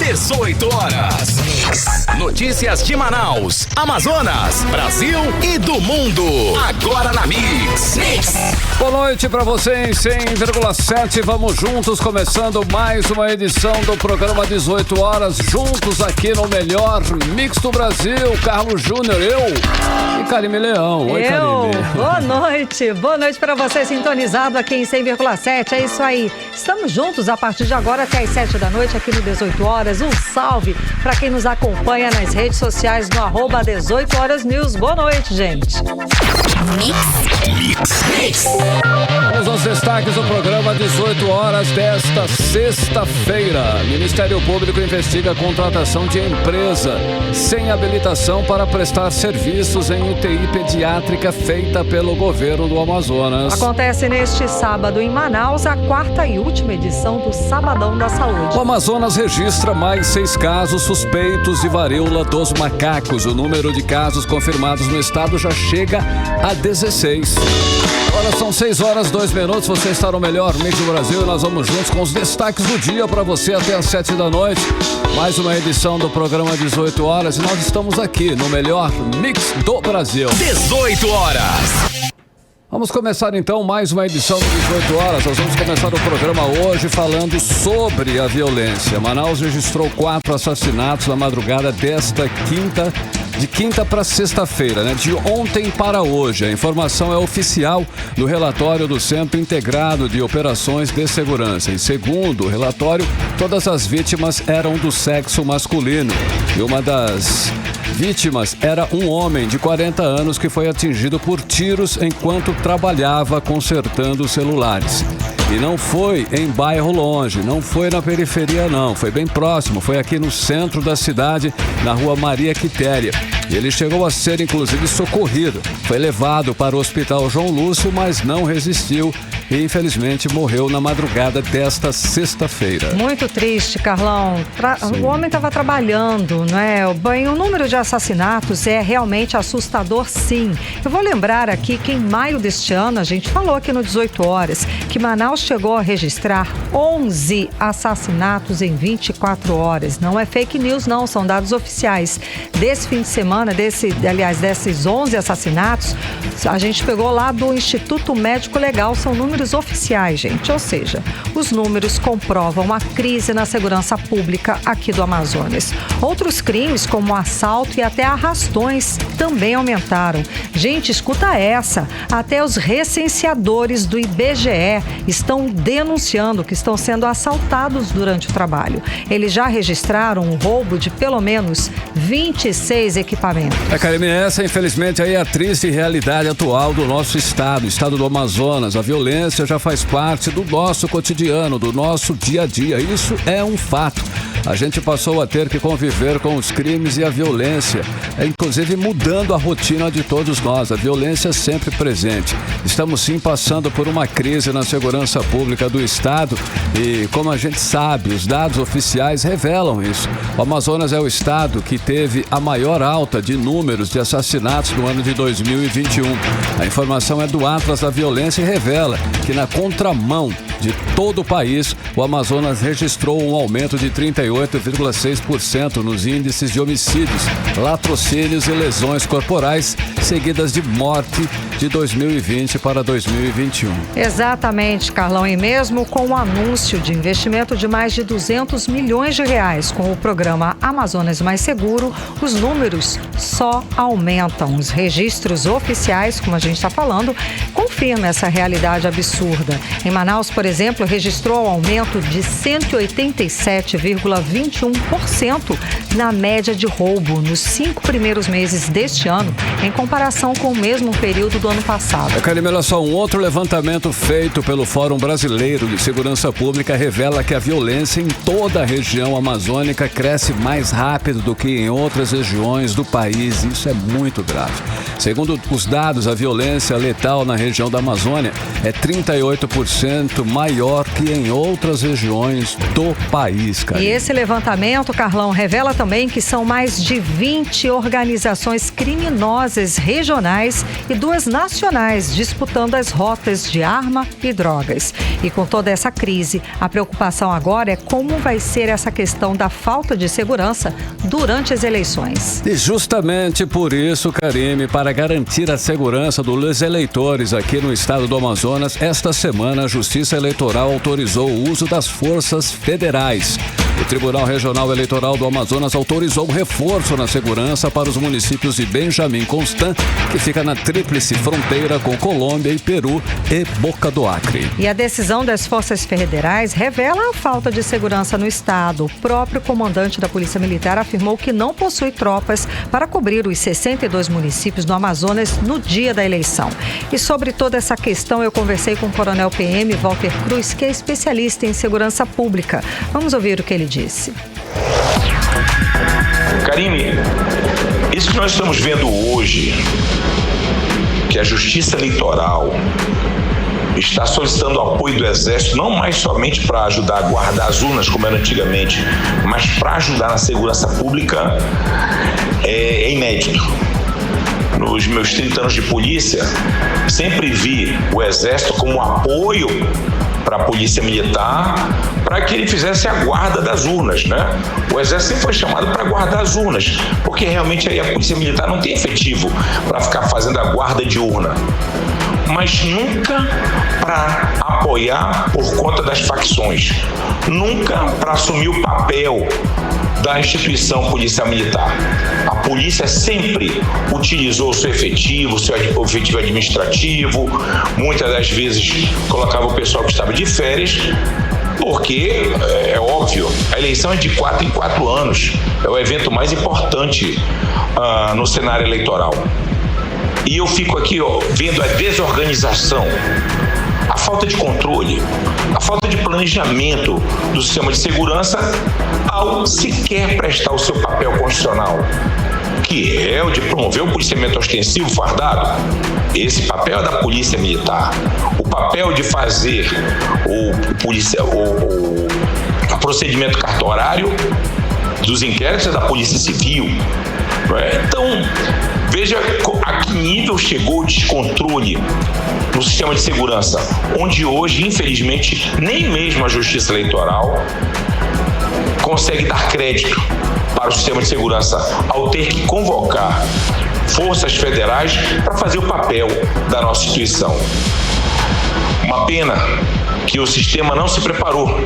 18 horas. Notícias de Manaus, Amazonas, Brasil e do mundo. Agora na Mix. Boa noite pra você em 100,7. Vamos juntos, começando mais uma edição do programa 18 horas. Juntos aqui no melhor Mix do Brasil. Carlos Júnior, eu e Karime Leão. Oi, Karime. Boa noite pra você sintonizado aqui em 100,7. É isso aí. Estamos juntos a partir de agora até as 7 da noite aqui no 18 horas. Um salve pra quem nos acompanha nas redes sociais no @18horasnews. Boa noite, gente. Mix. Vamos aos destaques do programa 18 horas desta sexta-feira. Ministério Público investiga a contratação de empresa sem habilitação para prestar serviços em UTI pediátrica feita pelo governo do Amazonas. Acontece neste sábado em Manaus a quarta e última edição do Sabadão da Saúde. O Amazonas registra mais 6 casos suspeitos de varíola dos macacos. O número de casos confirmados no estado já chega a 16. Agora são 6 horas, 2 minutos. Você está no melhor Mix do Brasil e nós vamos juntos com os destaques do dia para você até às 7 da noite. Mais uma edição do programa 18 horas e nós estamos aqui no melhor Mix do Brasil. 18 horas. Vamos começar então mais uma edição do 18 horas. Nós vamos começar o programa hoje falando sobre a violência. Manaus registrou 4 assassinatos na madrugada desta quinta. De quinta para sexta-feira, né? De ontem para hoje. A informação é oficial do relatório do Centro Integrado de Operações de Segurança. E segundo o relatório, todas as vítimas eram do sexo masculino. E uma das vítimas era um homem de 40 anos que foi atingido por tiros enquanto trabalhava consertando celulares. E não foi em bairro longe, não foi na periferia não, foi bem próximo, foi aqui no centro da cidade, na rua Maria Quitéria. E ele chegou a ser inclusive socorrido, foi levado para o Hospital João Lúcio, mas não resistiu e infelizmente morreu na madrugada desta sexta-feira. Muito triste, Carlão. O homem estava trabalhando, não é? Bem, o número de assassinatos é realmente assustador, sim. Eu vou lembrar aqui que em maio deste ano, a gente falou aqui no 18 horas, que Manaus chegou a registrar 11 assassinatos em 24 horas. Não é fake news, não, são dados oficiais. Desse fim de semana, desses 11 assassinatos, a gente pegou lá do Instituto Médico Legal, são números oficiais, gente. Ou seja, os números comprovam a crise na segurança pública aqui do Amazonas. Outros crimes, como assalto e até arrastões, também aumentaram. Gente, escuta essa. Até os recenseadores do IBGE estão denunciando que estão sendo assaltados durante o trabalho. Eles já registraram um roubo de pelo menos 26 equipamentos. Karime, essa infelizmente aí é a triste realidade atual do nosso estado do Amazonas. A violência já faz parte do nosso cotidiano, do nosso dia a dia. Isso é um fato. A gente passou a ter que conviver com os crimes e a violência, inclusive mudando a rotina de todos nós. A violência é sempre presente. Estamos sim passando por uma crise na segurança pública do estado e, como a gente sabe, os dados oficiais revelam isso. O Amazonas é o estado que teve a maior alta de números de assassinatos no ano de 2021. A informação é do Atlas da Violência e revela que na contramão de todo o país, o Amazonas registrou um aumento de 38,6% nos índices de homicídios, latrocínios e lesões corporais, seguidas de morte de 2020 para 2021. Exatamente, Carlão. E mesmo com o anúncio de investimento de mais de 200 milhões de reais com o programa Amazonas Mais Seguro, os números só aumentam. Os registros oficiais, como a gente está falando, confirmam essa realidade absurda. Em Manaus, por exemplo, registrou um aumento de 187,21% na média de roubo nos 5 primeiros meses deste ano, em comparação com o mesmo período do ano passado. Karime, olha só, um outro levantamento feito pelo Fórum Brasileiro de Segurança Pública revela que a violência em toda a região amazônica cresce mais rápido do que em outras regiões do país. Isso é muito grave. Segundo os dados, a violência letal na região da Amazônia é 38% mais maior que em outras regiões do país, cara. E esse levantamento, Carlão, revela também que são mais de 20 organizações criminosas regionais e 2 nacionais disputando as rotas de arma e drogas. E com toda essa crise, a preocupação agora é como vai ser essa questão da falta de segurança durante as eleições. E justamente por isso, Karime, para garantir a segurança dos eleitores aqui no estado do Amazonas, esta semana a Justiça Eleitoral autorizou o uso das forças federais. O Tribunal Regional Eleitoral do Amazonas autorizou um reforço na segurança para os municípios de Benjamin Constant, que fica na tríplice fronteira com Colômbia e Peru e Boca do Acre. E a decisão das forças federais revela a falta de segurança no estado. O próprio comandante da Polícia Militar afirmou que não possui tropas para cobrir os 62 municípios do Amazonas no dia da eleição. E sobre toda essa questão eu conversei com o coronel PM Walter Cruz, que é especialista em segurança pública. Vamos ouvir o que ele disse. Karime, isso que nós estamos vendo hoje, que a Justiça Eleitoral está solicitando o apoio do Exército, não mais somente para ajudar a guardar as urnas, como era antigamente, mas para ajudar na segurança pública, é inédito. Nos meus 30 anos de polícia, sempre vi o Exército como apoio para a Polícia Militar, para que ele fizesse a guarda das urnas, né? O Exército sempre foi chamado para guardar as urnas, porque realmente aí a Polícia Militar não tem efetivo para ficar fazendo a guarda de urna. Mas nunca para apoiar por conta das facções, nunca para assumir o papel da instituição policial militar. A polícia sempre utilizou o seu efetivo administrativo, muitas das vezes colocava o pessoal que estava de férias, porque é óbvio, a eleição é de 4 em 4 anos, é o evento mais importante no cenário eleitoral. E eu fico aqui vendo a desorganização, a falta de controle, a falta de planejamento do sistema de segurança ao sequer prestar o seu papel constitucional, que é o de promover o policiamento ostensivo fardado. Esse papel é da Polícia Militar. O papel de fazer o procedimento cartorário dos inquéritos é da Polícia Civil. Então, veja a que nível chegou o descontrole no sistema de segurança, onde hoje, infelizmente, nem mesmo a Justiça Eleitoral consegue dar crédito para o sistema de segurança ao ter que convocar forças federais para fazer o papel da nossa instituição. Uma pena que o sistema não se preparou.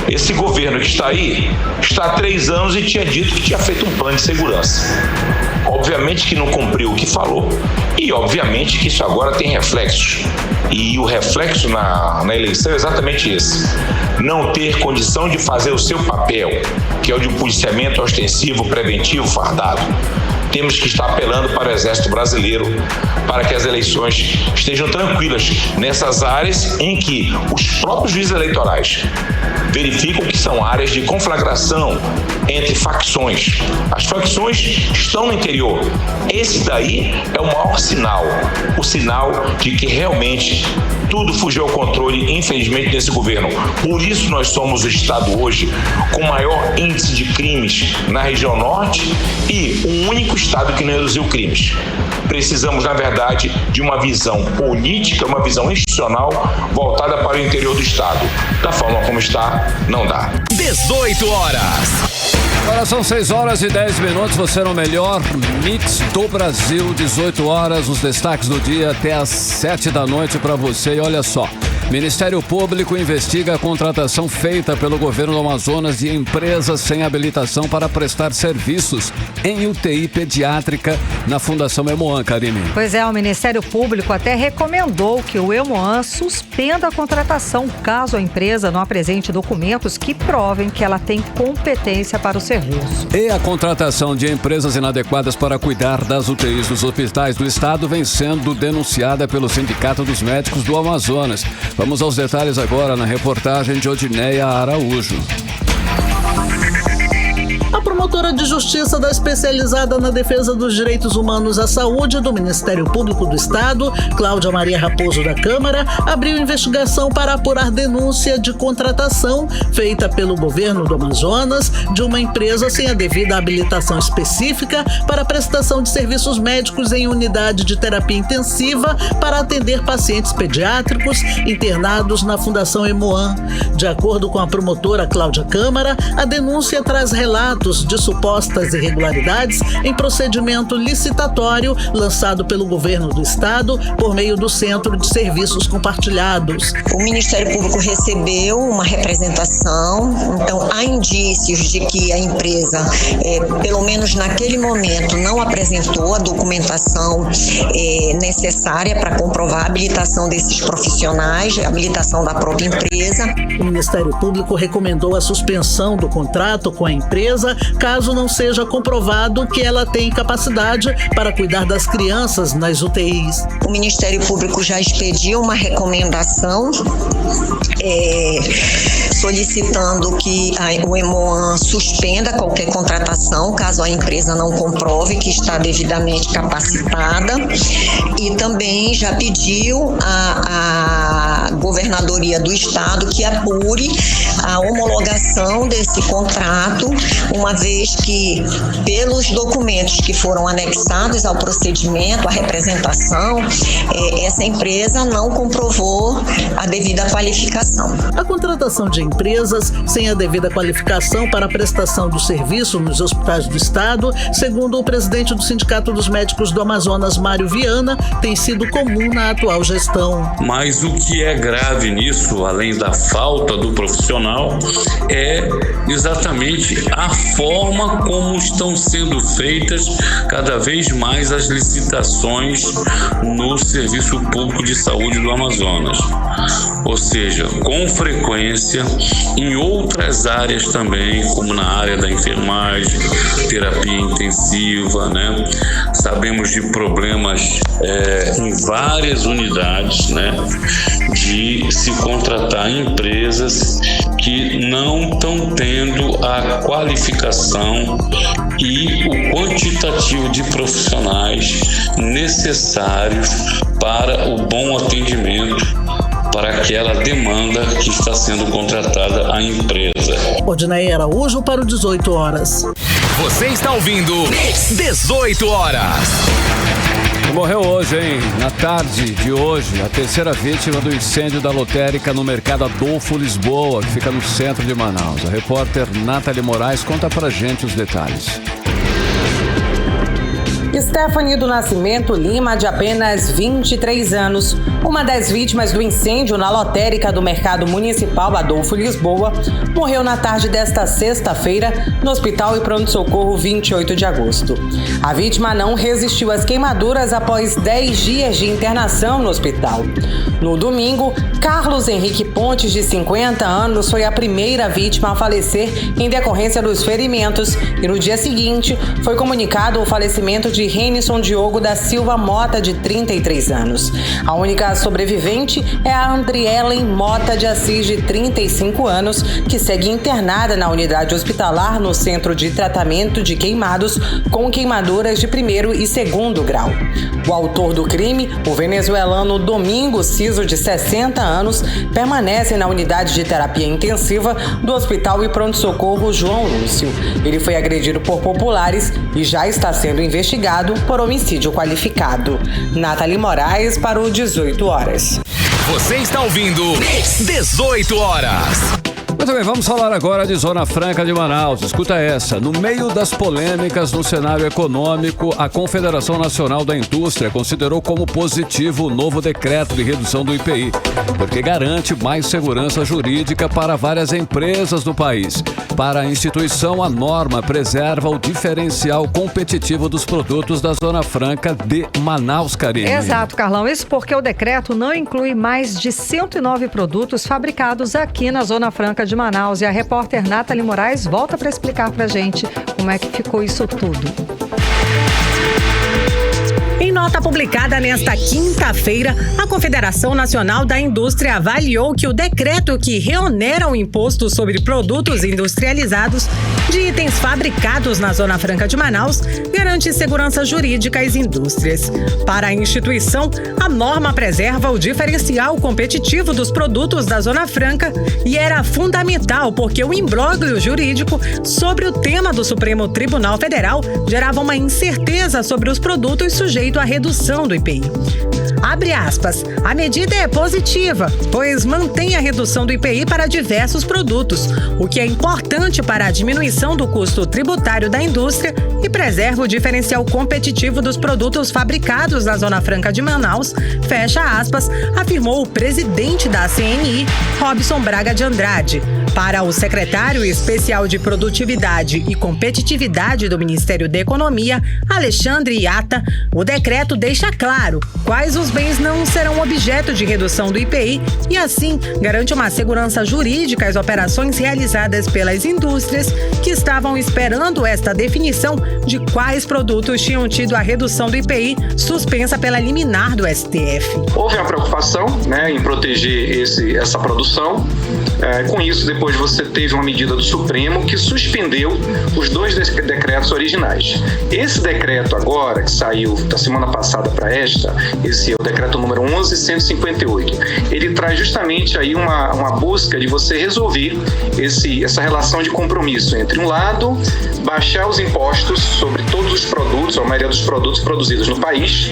Esse governo que está aí está há 3 anos e tinha dito que tinha feito um plano de segurança. Obviamente que não cumpriu o que falou e obviamente que isso agora tem reflexos. E o reflexo na eleição é exatamente esse: não ter condição de fazer o seu papel, que é o de um policiamento ostensivo, preventivo, fardado. Temos que estar apelando para o Exército Brasileiro para que as eleições estejam tranquilas nessas áreas em que os próprios juízes eleitorais verificam que são áreas de conflagração entre facções. As facções estão no interior. Esse daí é o maior sinal, o sinal de que realmente tudo fugiu ao controle, infelizmente, desse governo. Por isso nós somos o estado hoje com o maior índice de crimes na região norte e o único estado que não reduziu crimes. Precisamos, na verdade, de uma visão política, uma visão institucional voltada para o interior do estado. Da forma como está, não dá. 18 horas. Agora são 6h10, você no melhor mix do Brasil, 18 horas, os destaques do dia até às 7 da noite para você. E olha só, Ministério Público investiga a contratação feita pelo governo do Amazonas de empresas sem habilitação para prestar serviços em UTI pediátrica na Fundação Hemoan, Karime. Pois é, o Ministério Público até recomendou que o Hemoan suspenda a contratação caso a empresa não apresente documentos que provem que ela tem competência para o serviço. E a contratação de empresas inadequadas para cuidar das UTIs dos hospitais do estado vem sendo denunciada pelo Sindicato dos Médicos do Amazonas. Vamos aos detalhes agora na reportagem de Odineia Araújo. A promotora de justiça da Especializada na Defesa dos Direitos Humanos à Saúde do Ministério Público do Estado, Cláudia Maria Raposo da Câmara, abriu investigação para apurar denúncia de contratação feita pelo governo do Amazonas de uma empresa sem a devida habilitação específica para a prestação de serviços médicos em unidade de terapia intensiva para atender pacientes pediátricos internados na Fundação Emoan. De acordo com a promotora Cláudia Câmara, a denúncia traz relatos de supostas irregularidades em procedimento licitatório lançado pelo governo do estado por meio do Centro de Serviços Compartilhados. O Ministério Público recebeu uma representação, então há indícios de que a empresa, pelo menos naquele momento, não apresentou a documentação necessária para comprovar a habilitação desses profissionais, a habilitação da própria empresa. O Ministério Público recomendou a suspensão do contrato com a empresa, caso não seja comprovado que ela tem capacidade para cuidar das crianças nas UTIs. O Ministério Público já expediu uma recomendação solicitando que o Emoan suspenda qualquer contratação, caso a empresa não comprove que está devidamente capacitada, e também já pediu à Governadoria do Estado que apure a homologação desse contrato, uma vez que, pelos documentos que foram anexados ao procedimento, à representação, essa empresa não comprovou a devida qualificação. A contratação de empresas sem a devida qualificação para a prestação do serviço nos hospitais do estado, segundo o presidente do Sindicato dos Médicos do Amazonas, Mário Viana, tem sido comum na atual gestão. Mas o que é grave nisso, além da falta do profissional, é exatamente a forma como estão sendo feitas cada vez mais as licitações no Serviço Público de Saúde do Amazonas. Ou seja, com frequência, em outras áreas também, como na área da enfermagem, terapia intensiva, né? Sabemos de problemas em várias unidades, né? De se contratar empresas que não estão tendo a qualificação e o quantitativo de profissionais necessários para o bom atendimento para aquela demanda que está sendo contratada à empresa. Odinei Araújo para o 18 horas. Você está ouvindo 18 horas. Morreu hoje, hein? Na tarde de hoje, a terceira vítima do incêndio da lotérica no mercado Adolfo Lisboa, que fica no centro de Manaus. A repórter Nathalie Moraes conta pra gente os detalhes. Stephanie do Nascimento Lima, de apenas 23 anos, uma das vítimas do incêndio na lotérica do Mercado Municipal Adolfo Lisboa, morreu na tarde desta sexta-feira no Hospital e Pronto-Socorro 28 de agosto. A vítima não resistiu às queimaduras após 10 dias de internação no hospital. No domingo, Carlos Henrique Pontes, de 50 anos, foi a primeira vítima a falecer em decorrência dos ferimentos e no dia seguinte foi comunicado o falecimento de Renison Diogo da Silva Mota, de 33 anos. A única sobrevivente é a Andrielen Mota de Assis, de 35 anos, que segue internada na unidade hospitalar no Centro de Tratamento de Queimados com queimaduras de 1º e 2º grau. O autor do crime, o venezuelano Domingo Ciso, de 60 anos, permanece na unidade de terapia intensiva do Hospital e Pronto-Socorro João Lúcio. Ele foi agredido por populares e já está sendo investigado por homicídio qualificado. Nathalie Moraes para o 18 horas. Você está ouvindo 18 horas. Muito bem, vamos falar agora de Zona Franca de Manaus. Escuta essa. No meio das polêmicas no cenário econômico, a Confederação Nacional da Indústria considerou como positivo o novo decreto de redução do IPI, porque garante mais segurança jurídica para várias empresas do país. Para a instituição, a norma preserva o diferencial competitivo dos produtos da Zona Franca de Manaus, Karine. Exato, Carlão. Isso porque o decreto não inclui mais de 109 produtos fabricados aqui na Zona Franca de Manaus. E a repórter Nathalie Moraes volta para explicar para a gente como é que ficou isso tudo. Em nota nota publicada nesta quinta-feira, a Confederação Nacional da Indústria avaliou que o decreto que reonera o imposto sobre produtos industrializados de itens fabricados na Zona Franca de Manaus garante segurança jurídica às indústrias. Para a instituição, a norma preserva o diferencial competitivo dos produtos da Zona Franca e era fundamental porque o imbróglio jurídico sobre o tema do Supremo Tribunal Federal gerava uma incerteza sobre os produtos sujeitos à redução do IPI. Abre aspas, a medida é positiva, pois mantém a redução do IPI para diversos produtos, o que é importante para a diminuição do custo tributário da indústria e preserva o diferencial competitivo dos produtos fabricados na Zona Franca de Manaus, fecha aspas, afirmou o presidente da CNI, Robson Braga de Andrade. Para o secretário especial de Produtividade e Competitividade do Ministério da Economia, Alexandre Iata, o decreto deixa claro quais os bens não serão objeto de redução do IPI e, assim, garante uma segurança jurídica às operações realizadas pelas indústrias que estavam esperando esta definição de quais produtos tinham tido a redução do IPI suspensa pela liminar do STF. Houve uma preocupação, em proteger essa produção. Com isso, depois você teve uma medida do Supremo que suspendeu os 2 decretos originais. Esse decreto agora, que saiu da semana passada para esta, esse é o decreto número 11.158, ele traz justamente aí uma busca de você resolver essa relação de compromisso entre, um lado, baixar os impostos sobre todos os produtos, a maioria dos produtos produzidos no país,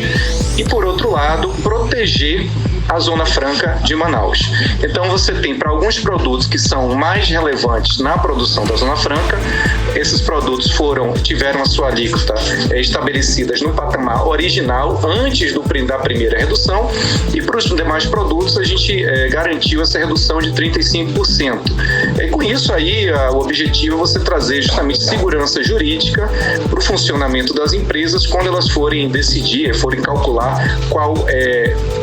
e, por outro lado, proteger a Zona Franca de Manaus. Então você tem, para alguns produtos que são mais relevantes na produção da Zona Franca, esses produtos tiveram a sua alíquota estabelecidas no patamar original antes da primeira redução, e para os demais produtos a gente garantiu essa redução de 35%. E com isso aí o objetivo é você trazer justamente segurança jurídica para o funcionamento das empresas quando elas forem decidir, forem calcular qual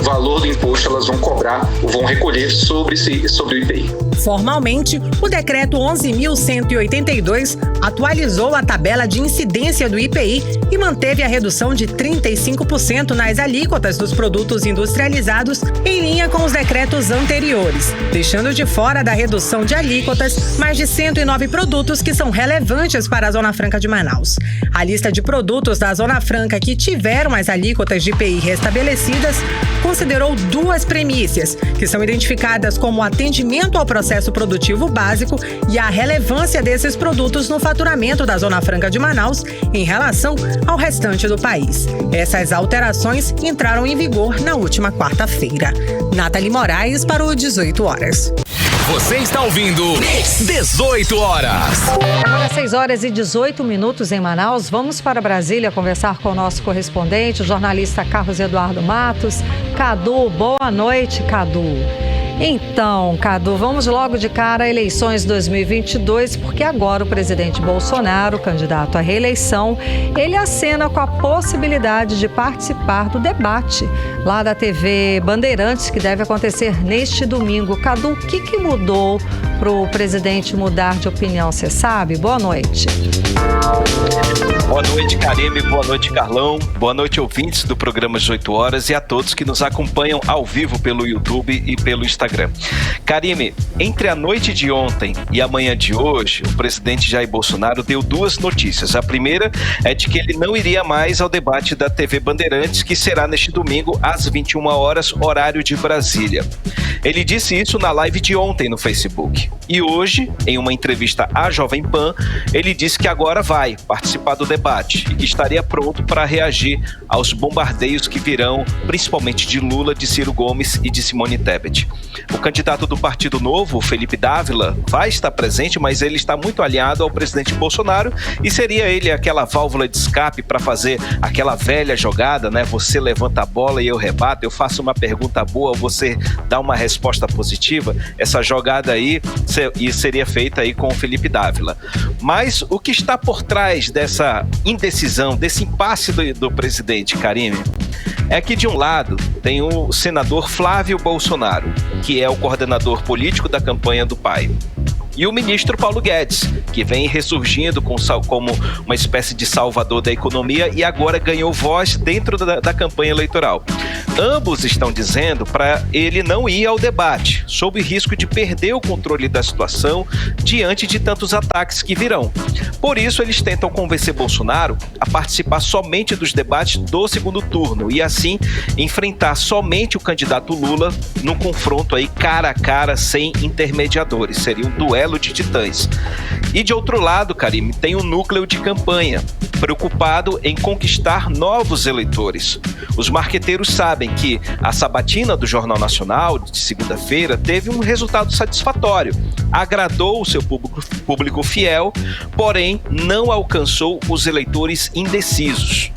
valor do imposto elas vão cobrar ou vão recolher sobre o IPI. Formalmente, o decreto 11.182 atualizou a tabela de incidência do IPI e manteve a redução de 35% nas alíquotas dos produtos industrializados em linha com os decretos anteriores, deixando de fora da redução de alíquotas mais de 109 produtos que são relevantes para a Zona Franca de Manaus. A lista de produtos da Zona Franca que tiveram as alíquotas de IPI restabelecidas considerou 2 premissas, que são identificadas como atendimento ao processo produtivo básico e a relevância desses produtos no faturamento da Zona Franca de Manaus em relação ao restante do país. Essas alterações entraram em vigor na última quarta-feira. Nathalie Moraes para o 18 horas. Você está ouvindo 18 horas. Agora 6 horas e 18 minutos em Manaus. Vamos para Brasília conversar com o nosso correspondente, o jornalista Carlos Eduardo Matos. Cadu, boa noite, Cadu. Então, Cadu, vamos logo de cara a eleições 2022, porque agora o presidente Bolsonaro, candidato à reeleição, ele acena com a possibilidade de participar do debate lá da TV Bandeirantes, que deve acontecer neste domingo. Cadu, o que mudou para o presidente mudar de opinião, você sabe? Boa noite. Boa noite, Karime. Boa noite, Carlão. Boa noite, ouvintes do programa 18 horas e a todos que nos acompanham ao vivo pelo YouTube e pelo Instagram. Karime, entre a noite de ontem e a manhã de hoje, o presidente Jair Bolsonaro deu 2 notícias. A primeira é de que ele não iria mais ao debate da TV Bandeirantes, que será neste domingo às 21 horas, horário de Brasília. Ele disse isso na live de ontem no Facebook. E hoje, em uma entrevista à Jovem Pan, ele disse que agora vai participar do debate e que estaria pronto para reagir aos bombardeios que virão, principalmente de Lula, de Ciro Gomes e de Simone Tebet. O candidato do Partido Novo, Felipe Dávila, vai estar presente, mas ele está muito alinhado ao presidente Bolsonaro e seria ele aquela válvula de escape para fazer aquela velha jogada, né? Você levanta a bola e eu rebato, eu faço uma pergunta boa, você dá uma resposta positiva. Essa jogada aí seria feita aí com o Felipe Dávila. Mas o que está por trás dessa indecisão, desse impasse do presidente, Karime, é que de um lado tem o senador Flávio Bolsonaro, que é o coordenador político da campanha do pai. e o ministro Paulo Guedes, que vem ressurgindo como uma espécie de salvador da economia e agora ganhou voz dentro da campanha eleitoral. Ambos estão dizendo para ele não ir ao debate, sob risco de perder o controle da situação diante de tantos ataques que virão. Por isso, eles tentam convencer Bolsonaro a participar somente dos debates do segundo turno e, assim, enfrentar somente o candidato Lula num confronto aí cara a cara, sem intermediadores. Seria um duelo de titãs. E de outro lado, Karime, tem um núcleo de campanha preocupado em conquistar novos eleitores. Os marqueteiros sabem que a sabatina do Jornal Nacional, de segunda-feira, teve um resultado satisfatório. Agradou o seu público fiel, porém não alcançou os eleitores indecisos.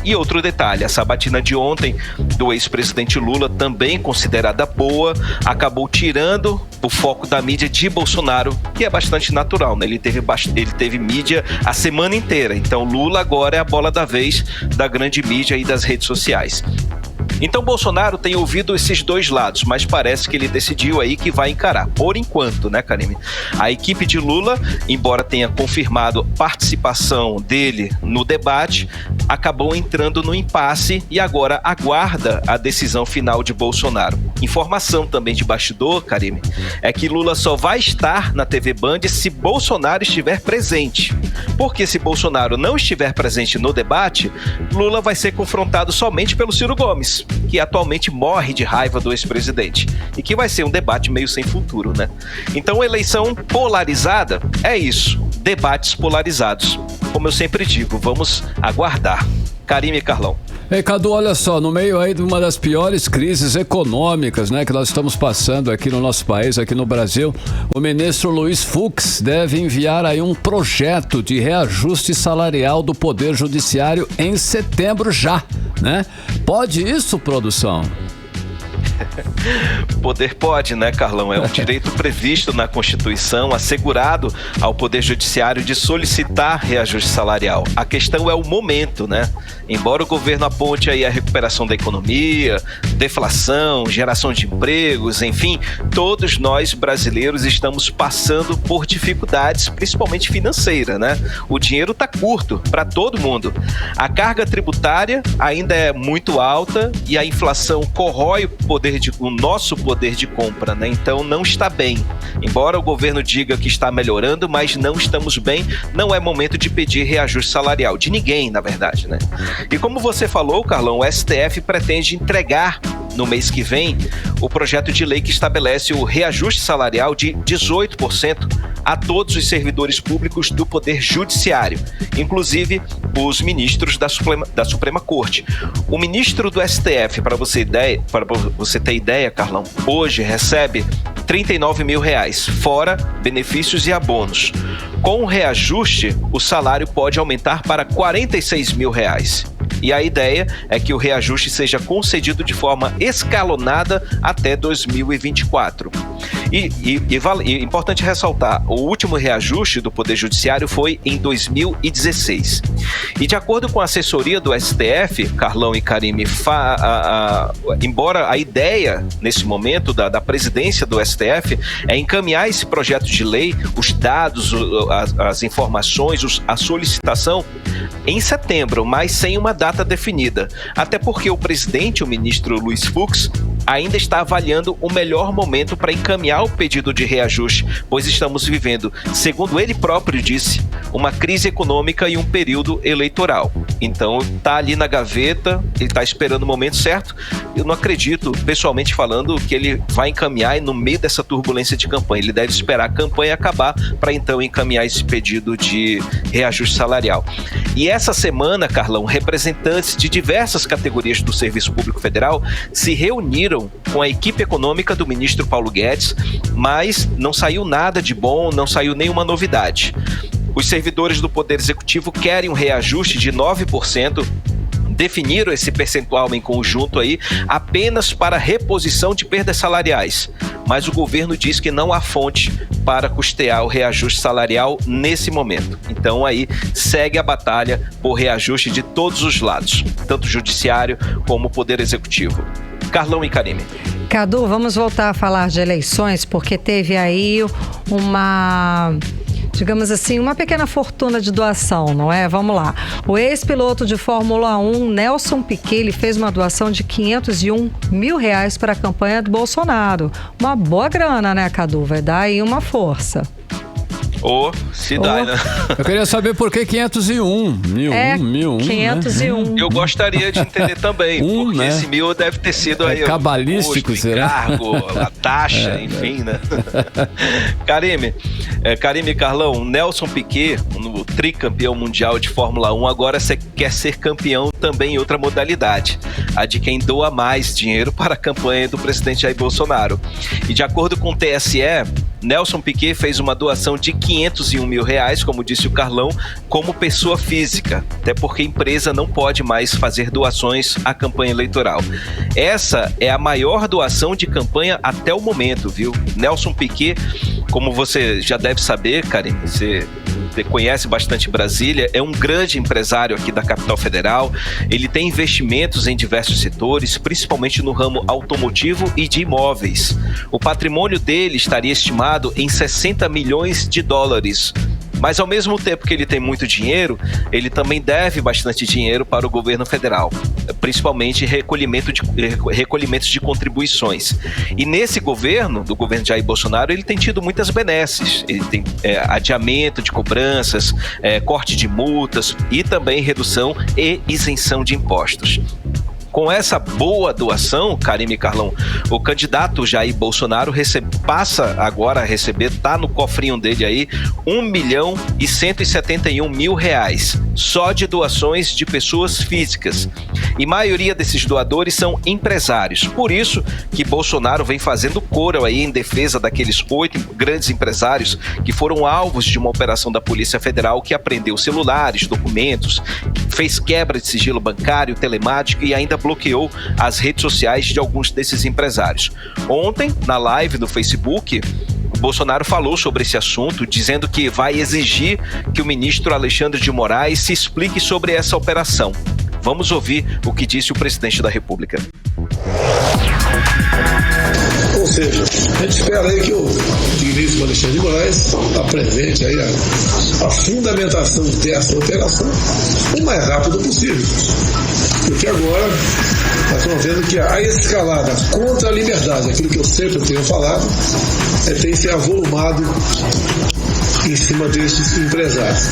E outro detalhe, a sabatina de ontem do ex-presidente Lula, também considerada boa, acabou tirando o foco da mídia de Bolsonaro, que é bastante natural, né? Ele teve mídia a semana inteira, então Lula agora é a bola da vez da grande mídia e das redes sociais. Então Bolsonaro tem ouvido esses dois lados, mas parece que ele decidiu aí que vai encarar, por enquanto, né, Karime? A equipe de Lula, embora tenha confirmado participação dele no debate, acabou entrando no impasse e agora aguarda a decisão final de Bolsonaro. Informação também de bastidor, Karime, é que Lula só vai estar na TV Band se Bolsonaro estiver presente. Porque se Bolsonaro não estiver presente no debate, Lula vai ser confrontado somente pelo Ciro Gomes, que atualmente morre de raiva do ex-presidente, e que vai ser um debate meio sem futuro, né? Então, eleição polarizada é isso, debates polarizados. Como eu sempre digo, vamos aguardar. Karime e Carlão. Ei, Cadu, olha só, no meio aí de uma das piores crises econômicas, né, que nós estamos passando aqui no nosso país, aqui no Brasil, o ministro Luiz Fux deve enviar aí um projeto de reajuste salarial do Poder Judiciário em setembro já, né? Pode isso, produção? Poder pode, né, Carlão? É um direito previsto na Constituição, assegurado ao Poder Judiciário de solicitar reajuste salarial. A questão é o momento, né? Embora o governo aponte aí a recuperação da economia, deflação, geração de empregos, enfim, todos nós brasileiros estamos passando por dificuldades, principalmente financeira, né? O dinheiro está curto para todo mundo. A carga tributária ainda é muito alta e a inflação corrói o nosso poder de compra, né? Então não está bem. Embora o governo diga que está melhorando, mas não estamos bem, não é momento de pedir reajuste salarial, de ninguém, na verdade, né? E como você falou, Carlão, o STF pretende entregar no mês que vem o projeto de lei que estabelece o reajuste salarial de 18% a todos os servidores públicos do Poder Judiciário, inclusive os ministros da Suprema Corte. O ministro do STF, para você ter ideia, Carlão, hoje recebe R$39 mil, fora benefícios e abonos. Com o reajuste, o salário pode aumentar para R$46 mil. E a ideia é que o reajuste seja concedido de forma escalonada até 2024. E importante ressaltar, o último reajuste do Poder Judiciário foi em 2016. E de acordo com a assessoria do STF, Carlão e Karime, embora a ideia, nesse momento, da presidência do STF é encaminhar esse projeto de lei, os dados, as informações, a solicitação, em setembro, mas sem uma data definida. Até porque o presidente, o ministro Luiz Fux, ainda está avaliando o melhor momento para encaminhar o pedido de reajuste, pois estamos vivendo, segundo ele próprio disse, uma crise econômica e um período eleitoral. Então, está ali na gaveta, ele está esperando o momento certo. Eu não acredito, pessoalmente falando, que ele vai encaminhar no meio dessa turbulência de campanha. Ele deve esperar a campanha acabar para então encaminhar esse pedido de reajuste salarial. E essa semana, Carlão, representantes de diversas categorias do Serviço Público Federal se reuniram com a equipe econômica do ministro Paulo Guedes, mas não saiu nada de bom, não saiu nenhuma novidade. Os servidores do Poder Executivo querem um reajuste de 9%, definiram esse percentual em conjunto aí apenas para reposição de perdas salariais. Mas o governo diz que não há fonte para custear o reajuste salarial nesse momento. Então aí segue a batalha por reajuste de todos os lados, tanto o judiciário como o Poder Executivo. Carlão e Karime. Cadu, vamos voltar a falar de eleições, porque teve aí digamos assim, uma pequena fortuna de doação, não é? Vamos lá. O ex-piloto de Fórmula 1, Nelson Piquet, ele fez uma doação de R$501 mil para a campanha do Bolsonaro. Uma boa grana, né, Cadu? Vai dar aí uma força. Se dá, né? Eu queria saber por que 501. 501. Né? Eu gostaria de entender também, porque né? esse 1000 deve ter sido aí cabalístico, o será? encargo, a taxa, enfim, né? Karime e Carlão, Nelson Piquet, no tricampeão mundial de Fórmula 1, agora quer ser campeão também em outra modalidade, a de quem doa mais dinheiro para a campanha do presidente Jair Bolsonaro. E de acordo com o TSE, Nelson Piquet fez uma doação de R$501 mil, como disse o Carlão, como pessoa física, até porque a empresa não pode mais fazer doações à campanha eleitoral. Essa é a maior doação de campanha até o momento, viu? Nelson Piquet, como você já deve saber, Karine, você conhece bastante Brasília, é um grande empresário aqui da capital federal. Ele tem investimentos em diversos setores, principalmente no ramo automotivo e de imóveis. O patrimônio dele estaria estimado em $60 milhões. Mas ao mesmo tempo que ele tem muito dinheiro, ele também deve bastante dinheiro para o governo federal, principalmente recolhimentos de contribuições. E nesse governo, do governo de Jair Bolsonaro, ele tem tido muitas benesses. Ele tem adiamento de cobranças, corte de multas e também redução e isenção de impostos. Com essa boa doação, Karime e Carlão, o candidato Jair Bolsonaro passa agora a receber, tá no cofrinho dele aí, R$1.171 mil, só de doações de pessoas físicas. E maioria desses doadores são empresários. Por isso que Bolsonaro vem fazendo coro aí em defesa daqueles 8 grandes empresários que foram alvos de uma operação da Polícia Federal que apreendeu celulares, documentos, fez quebra de sigilo bancário, telemático e ainda bloqueou as redes sociais de alguns desses empresários. Ontem, na live do Facebook, o Bolsonaro falou sobre esse assunto, dizendo que vai exigir que o ministro Alexandre de Moraes se explique sobre essa operação. Vamos ouvir o que disse o presidente da República. Ou seja, a gente espera aí que o digníssimo Alexandre de Moraes apresente aí a fundamentação dessa operação o mais rápido possível. Porque agora nós estamos vendo que a escalada contra a liberdade, aquilo que eu sempre tenho falado, tem se avolumado em cima destes empresários.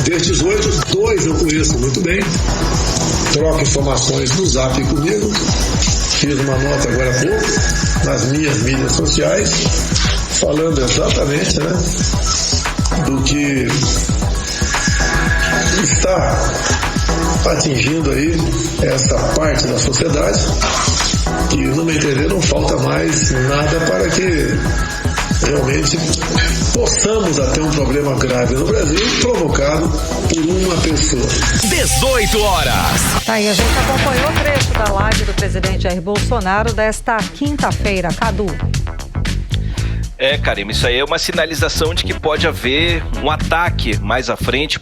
Destes 8, 2 eu conheço muito bem, troco informações no Zap comigo, fiz uma nota agora há pouco nas minhas mídias sociais, falando exatamente, né, do que está atingindo aí essa parte da sociedade, que no meu entender não falta mais nada para que realmente possamos até um problema grave no Brasil provocado por uma pessoa. 18 horas. Tá, e a gente acompanhou o trecho da live do presidente Jair Bolsonaro desta quinta-feira. Cadu. Karime, isso aí é uma sinalização de que pode haver um ataque mais à frente.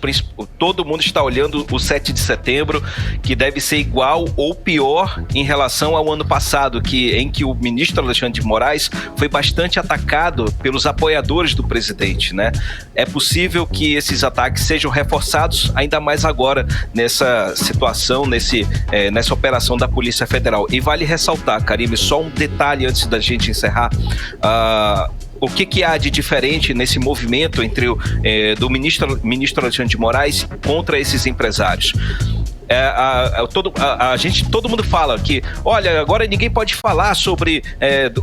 Todo mundo está olhando o 7 de setembro, que deve ser igual ou pior em relação ao ano passado, em que o ministro Alexandre de Moraes foi bastante atacado pelos apoiadores do presidente, né? É possível que esses ataques sejam reforçados, ainda mais agora nessa situação, nessa operação da Polícia Federal. E vale ressaltar, Karime, só um detalhe antes da gente encerrar. O que há de diferente nesse movimento do ministro Alexandre de Moraes contra esses empresários? Todo mundo fala que, olha, agora ninguém pode falar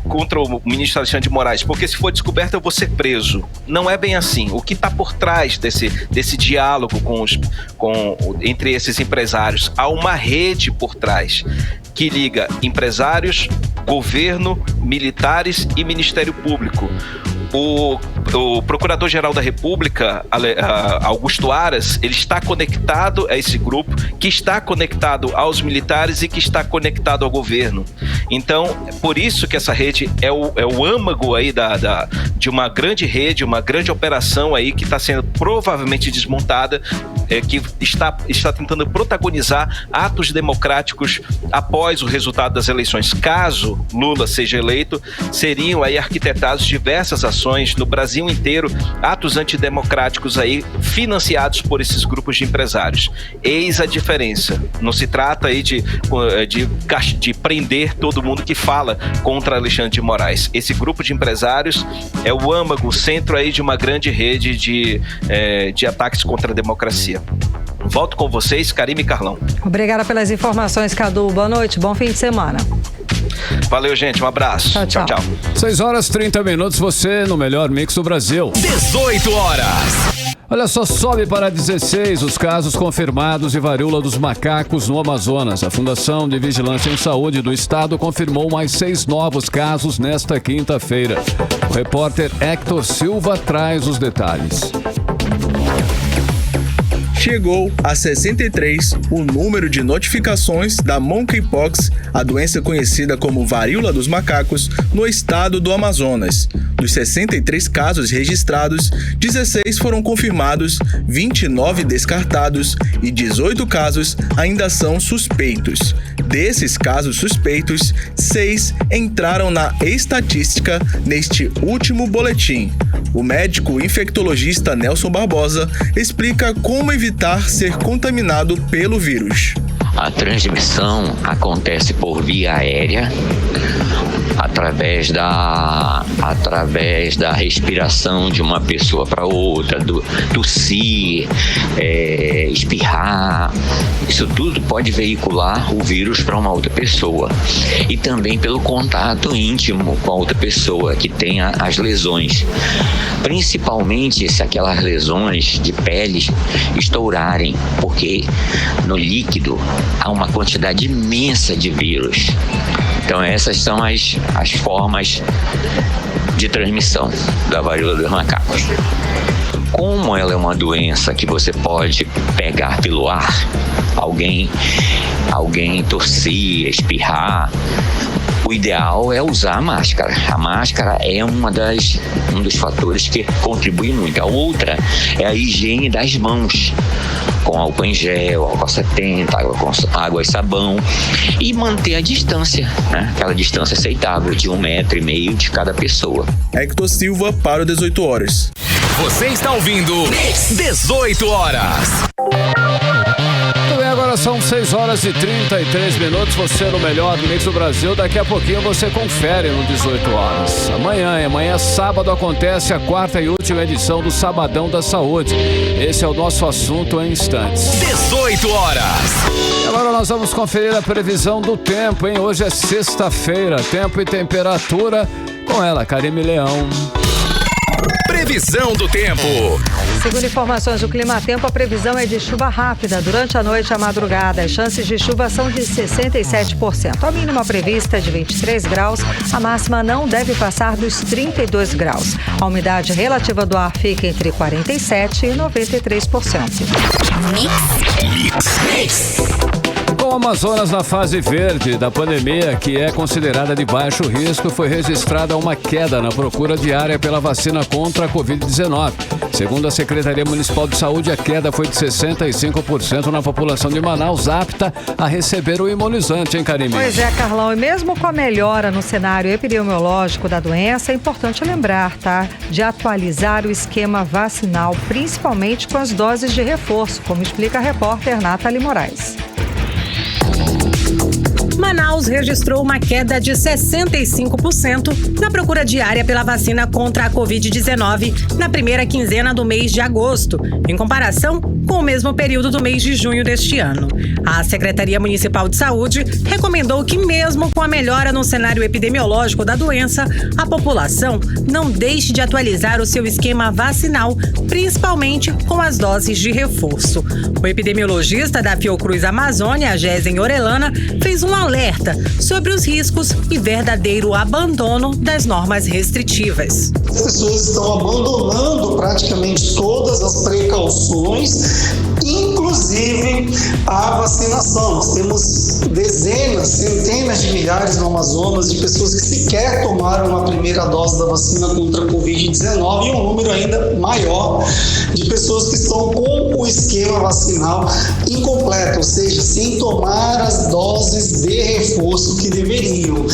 contra o ministro Alexandre de Moraes, porque se for descoberto eu vou ser preso. Não é bem assim. O que está por trás desse diálogo entre esses empresários? Há uma rede por trás que liga empresários, governo, militares e Ministério Público. o Procurador-Geral da República, Augusto Aras, ele está conectado a esse grupo, que está conectado aos militares e que está conectado ao governo. Então, por isso que essa rede é o âmago aí de uma grande rede, uma grande operação aí que está sendo provavelmente desmontada, que está tentando protagonizar atos democráticos após o resultado das eleições. Caso Lula seja eleito, seriam aí arquitetados diversas ações no Brasil inteiro, atos antidemocráticos aí financiados por esses grupos de empresários. Eis a diferença. Não se trata aí de prender todo mundo que fala contra Alexandre de Moraes. Esse grupo de empresários é o âmago, o centro aí de uma grande rede de ataques contra a democracia. Volto com vocês, Karime e Carlão. Obrigada pelas informações, Cadu. Boa noite, bom fim de semana. Valeu, gente. Um abraço. Tchau. 6h30, você no melhor mix do Brasil. 18 horas. Olha só, sobe para 16 os casos confirmados de varíola dos macacos no Amazonas. A Fundação de Vigilância em Saúde do Estado confirmou mais 6 novos casos nesta quinta-feira. O repórter Hector Silva traz os detalhes. Chegou a 63 o número de notificações da monkeypox, a doença conhecida como varíola dos macacos, no estado do Amazonas. Dos 63 casos registrados, 16 foram confirmados, 29 descartados e 18 casos ainda são suspeitos. Desses casos suspeitos, 6 entraram na estatística neste último boletim. O médico infectologista Nelson Barbosa explica como evitar ser contaminado pelo vírus. A transmissão acontece por via aérea, através da respiração de uma pessoa para outra, tossir, espirrar. Isso tudo pode veicular o vírus para uma outra pessoa. E também pelo contato íntimo com a outra pessoa que tenha as lesões. Principalmente se aquelas lesões de pele estourarem, porque no líquido há uma quantidade imensa de vírus. Então essas são as formas de transmissão da varíola dos macacos. Como ela é uma doença que você pode pegar pelo ar, alguém tossir, espirrar, o ideal é usar a máscara. A máscara é um dos fatores que contribui muito. A outra é a higiene das mãos, com álcool em gel, álcool 70, água e sabão, e manter a distância, né? Aquela distância aceitável de 1,5 metro de cada pessoa. Hector Silva para o 18 horas. Você está ouvindo 18 horas. Muito bem, agora são 6h33. Você no melhor mix do Brasil. Daqui a pouquinho você confere no 18 horas. Amanhã, sábado, acontece a 4ª e última edição do Sabadão da Saúde. Esse é o nosso assunto em instantes. 18 horas. E agora nós vamos conferir a previsão do tempo, hein? Hoje é sexta-feira, tempo e temperatura com ela, Karime Leão. Previsão do tempo. Segundo informações do Climatempo, a previsão é de chuva rápida durante a noite e a madrugada. As chances de chuva são de 67%. A mínima prevista é de 23 graus, a máxima não deve passar dos 32 graus. A umidade relativa do ar fica entre 47% e 93%. Mix. Com o Amazonas na fase verde da pandemia, que é considerada de baixo risco, foi registrada uma queda na procura diária pela vacina contra a Covid-19. Segundo a Secretaria Municipal de Saúde, a queda foi de 65% na população de Manaus apta a receber o imunizante, hein, Karime? Pois é, Carlão, e mesmo com a melhora no cenário epidemiológico da doença, é importante lembrar, tá? De atualizar o esquema vacinal, principalmente com as doses de reforço, como explica a repórter Nathalie Moraes. Manaus registrou uma queda de 65% na procura diária pela vacina contra a Covid-19 na primeira quinzena do mês de agosto, em comparação com o mesmo período do mês de junho deste ano. A Secretaria Municipal de Saúde recomendou que, mesmo com a melhora no cenário epidemiológico da doença, a população não deixe de atualizar o seu esquema vacinal, principalmente com as doses de reforço. O epidemiologista da Fiocruz Amazônia, Gésen Orellana, fez um alerta alerta sobre os riscos e verdadeiro abandono das normas restritivas. As pessoas estão abandonando praticamente todas as precauções, inclusive a vacinação. Nós temos dezenas, centenas de milhares no Amazonas de pessoas que sequer tomaram a primeira dose da vacina contra a Covid-19 e um número ainda maior de pessoas que estão com o esquema vacinal incompleto, ou seja, sem tomar as doses de reforço que deveriam.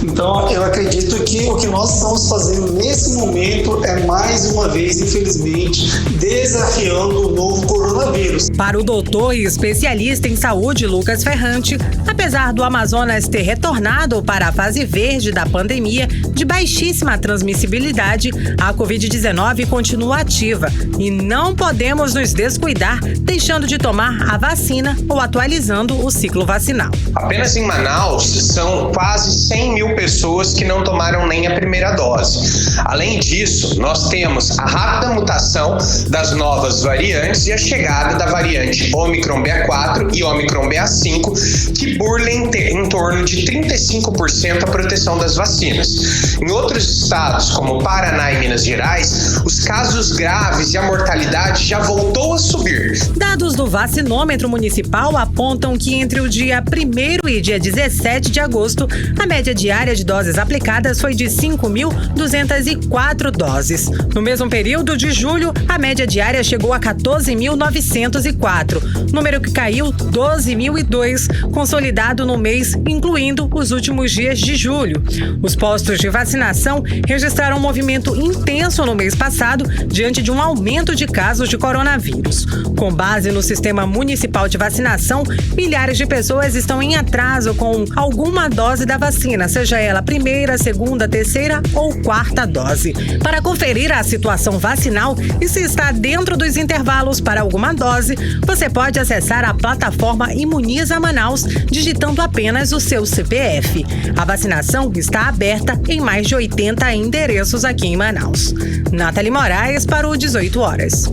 Então, eu acredito que o que nós estamos fazendo nesse momento é, mais uma vez, infelizmente, desafiando o novo coronavírus. Para o doutor e especialista em saúde, Lucas Ferrante, apesar do Amazonas ter retornado para a fase verde da pandemia de baixíssima transmissibilidade, a Covid-19 continua ativa e não podemos nos descuidar deixando de tomar a vacina ou atualizando o ciclo vacinal. Apenas em Manaus são quase 100 mil pessoas que não tomaram nem a primeira dose. Além disso, nós temos a rápida mutação das novas variantes e a chegada da variante Ômicron BA4 e Ômicron BA5, que burlam em torno de 35% a proteção das vacinas. Em outros estados, como Paraná e Minas Gerais, os casos graves e a mortalidade já voltou a subir. Dados do vacinômetro municipal apontam que entre o dia 1º e dia 17 de agosto, a média diária de doses aplicadas foi de 5.204 doses. No mesmo período de julho, a média diária chegou a 14.904, número que caiu 12.002, consolidado no mês, incluindo os últimos dias de julho. Os postos de vacinação registraram um movimento intenso no mês passado, diante de um aumento de casos de coronavírus. Com base no Sistema Municipal de Vacinação, milhares de pessoas estão em atraso com alguma dose da vacina, seja ela a primeira, segunda, terceira ou quarta dose. Para conferir a situação vacinal e se está dentro dos intervalos para alguma dose, você pode acessar a plataforma Imuniza Manaus, digitando apenas o seu CPF. A vacinação está aberta em mais de 80 endereços aqui em Manaus. Nathalie Moraes para o 18 horas.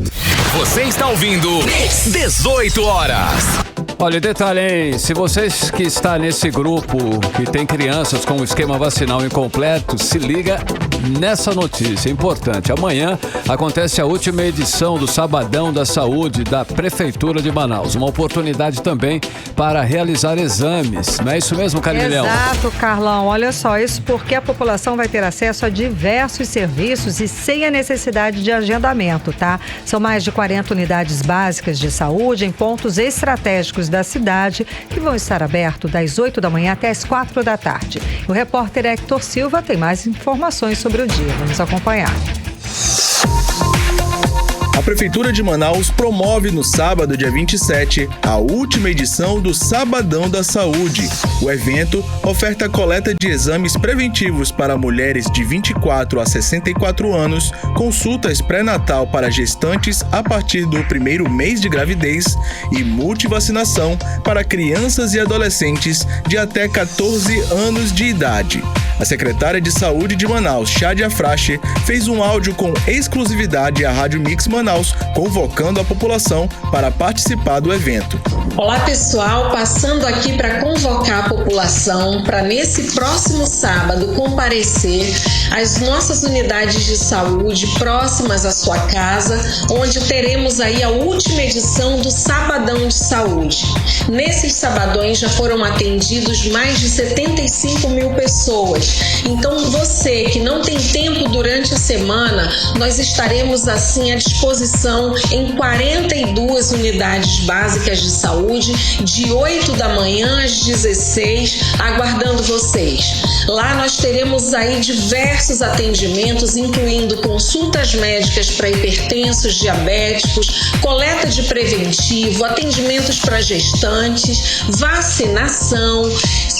Você está ouvindo 18 horas. Olha, detalhe, hein? Se vocês que está nesse grupo que tem crianças com o esquema vacinal incompleto, se liga nessa notícia importante. Amanhã acontece a última edição do Sabadão da Saúde da Prefeitura de Manaus. Uma oportunidade também para realizar exames. Não é isso mesmo, Karine Leão? Exato, Carlão. Olha só, isso porque a população vai ter acesso a diversos serviços e sem a necessidade de agendamento, tá? São mais de 40 unidades básicas de saúde em pontos estratégicos da cidade que vão estar abertos das 8 da manhã até as 4 da tarde. O repórter Hector Silva tem mais informações sobre o dia. Vamos acompanhar. A Prefeitura de Manaus promove no sábado, dia 27, a última edição do Sabadão da Saúde. O evento oferta coleta de exames preventivos para mulheres de 24 a 64 anos, consultas pré-natal para gestantes a partir do primeiro mês de gravidez e multivacinação para crianças e adolescentes de até 14 anos de idade. A secretária de Saúde de Manaus, Chádia Frache, fez um áudio com exclusividade à Rádio Mix Manaus, convocando a população para participar do evento. Olá pessoal, passando aqui para convocar a população para nesse próximo sábado comparecer às nossas unidades de saúde próximas à sua casa, onde teremos aí a última edição do Sabadão de Saúde. Nesses sabadões já foram atendidos mais de 75 mil pessoas. Então você que não tem tempo durante a semana, nós estaremos assim à disposição em 42 unidades básicas de saúde, de 8 da manhã às 16, aguardando vocês. Lá nós teremos aí diversos atendimentos, incluindo consultas médicas para hipertensos, diabéticos, coleta de preventivo, atendimentos para gestantes, vacinação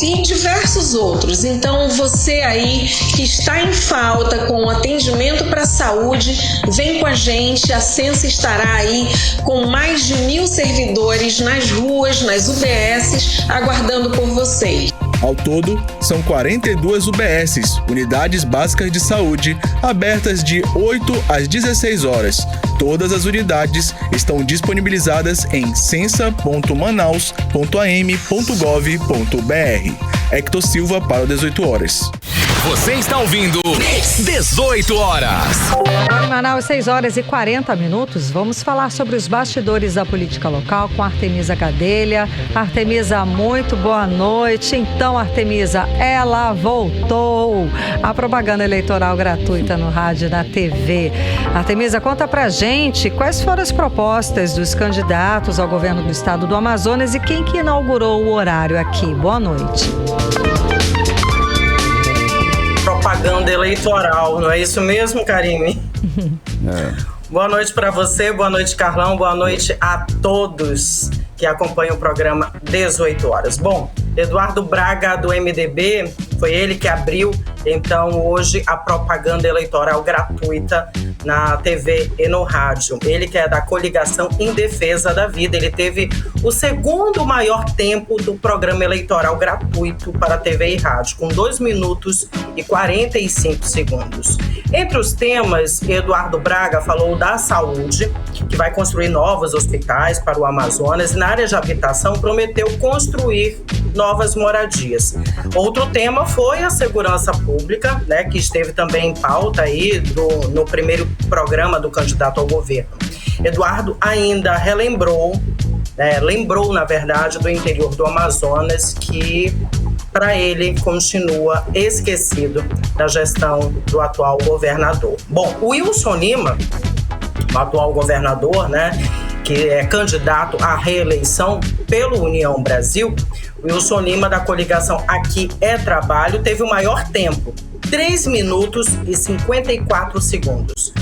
e diversos outros. Então você aí que está em falta com atendimento para a saúde, vem com a gente, a Sensa estará aí com mais de 1.000 servidores nas ruas, nas UBSs, aguardando por vocês. Ao todo, são 42 UBSs, Unidades Básicas de Saúde, abertas de 8 às 16 horas. Todas as unidades estão disponibilizadas em censa.manaus.am.gov.br. Hector Silva para o 18 horas. Você está ouvindo 18 horas. Agora em Manaus, 6 horas e 40 minutos. Vamos falar sobre os bastidores da política local com Artemisa Gadelha. Artemisa, muito boa noite. Então, Artemisa, ela voltou. A propaganda eleitoral gratuita no rádio e na TV. Artemisa, conta pra gente quais foram as propostas dos candidatos ao governo do estado do Amazonas e quem que inaugurou o horário aqui. Boa noite. Propaganda eleitoral, não é isso mesmo, Karime? Boa noite para você, boa noite, Carlão, boa noite a todos que acompanham o programa 18 horas. Bom, Eduardo Braga, do MDB, foi ele que abriu, então, hoje a propaganda eleitoral gratuita na TV e no rádio. Ele que é da Coligação em Defesa da Vida. Ele teve o segundo maior tempo do programa eleitoral gratuito para TV e rádio, com 2 minutos e 45 segundos. Entre os temas, Eduardo Braga falou da saúde, que vai construir novos hospitais para o Amazonas, e na área de habitação prometeu construir novas moradias. Outro tema foi a segurança pública, né, que esteve também em pauta aí no primeiro programa do candidato ao governo. Eduardo ainda relembrou, lembrou, na verdade, do interior do Amazonas, que para ele continua esquecido da gestão do atual governador. Bom, o Wilson Lima, o atual governador, né, que é candidato à reeleição pelo União Brasil, Wilson Lima, da coligação Aqui é Trabalho, teve o maior tempo, 3 minutos e 54 segundos.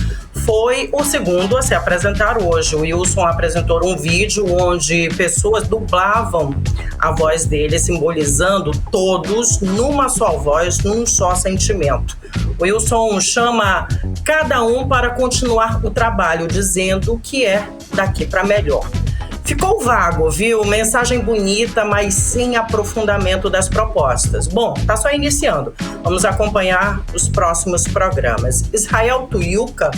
Foi o segundo a se apresentar hoje. O Wilson apresentou um vídeo onde pessoas dublavam a voz dele, simbolizando todos numa só voz, num só sentimento. O Wilson chama cada um para continuar o trabalho, dizendo que é daqui para melhor. Ficou vago, viu? Mensagem bonita, mas sem aprofundamento das propostas. Bom, tá só iniciando. Vamos acompanhar os próximos programas. Israel Tuiuca,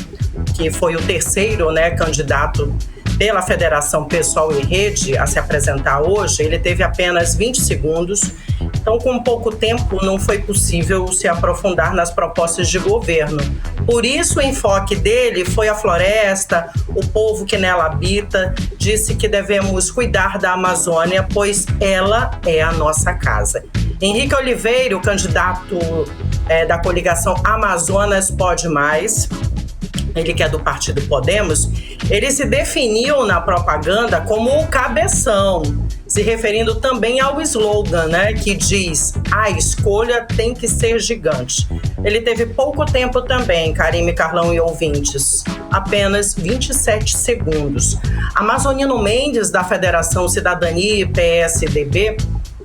que foi o terceiro, candidato pela Federação Pessoal e Rede a se apresentar hoje, ele teve apenas 20 segundos. Então, com pouco tempo, não foi possível se aprofundar nas propostas de governo. Por isso, o enfoque dele foi a floresta, o povo que nela habita. Disse que devemos cuidar da Amazônia, pois ela é a nossa casa. Henrique Oliveira, o candidato da coligação Amazonas Pode Mais, ele que é do Partido Podemos, ele se definiu na propaganda como o cabeção, se referindo também ao slogan, que diz: a escolha tem que ser gigante. Ele teve pouco tempo também, Karime, Carlão e ouvintes, apenas 27 segundos. Amazonino Mendes, da Federação Cidadania e PSDB,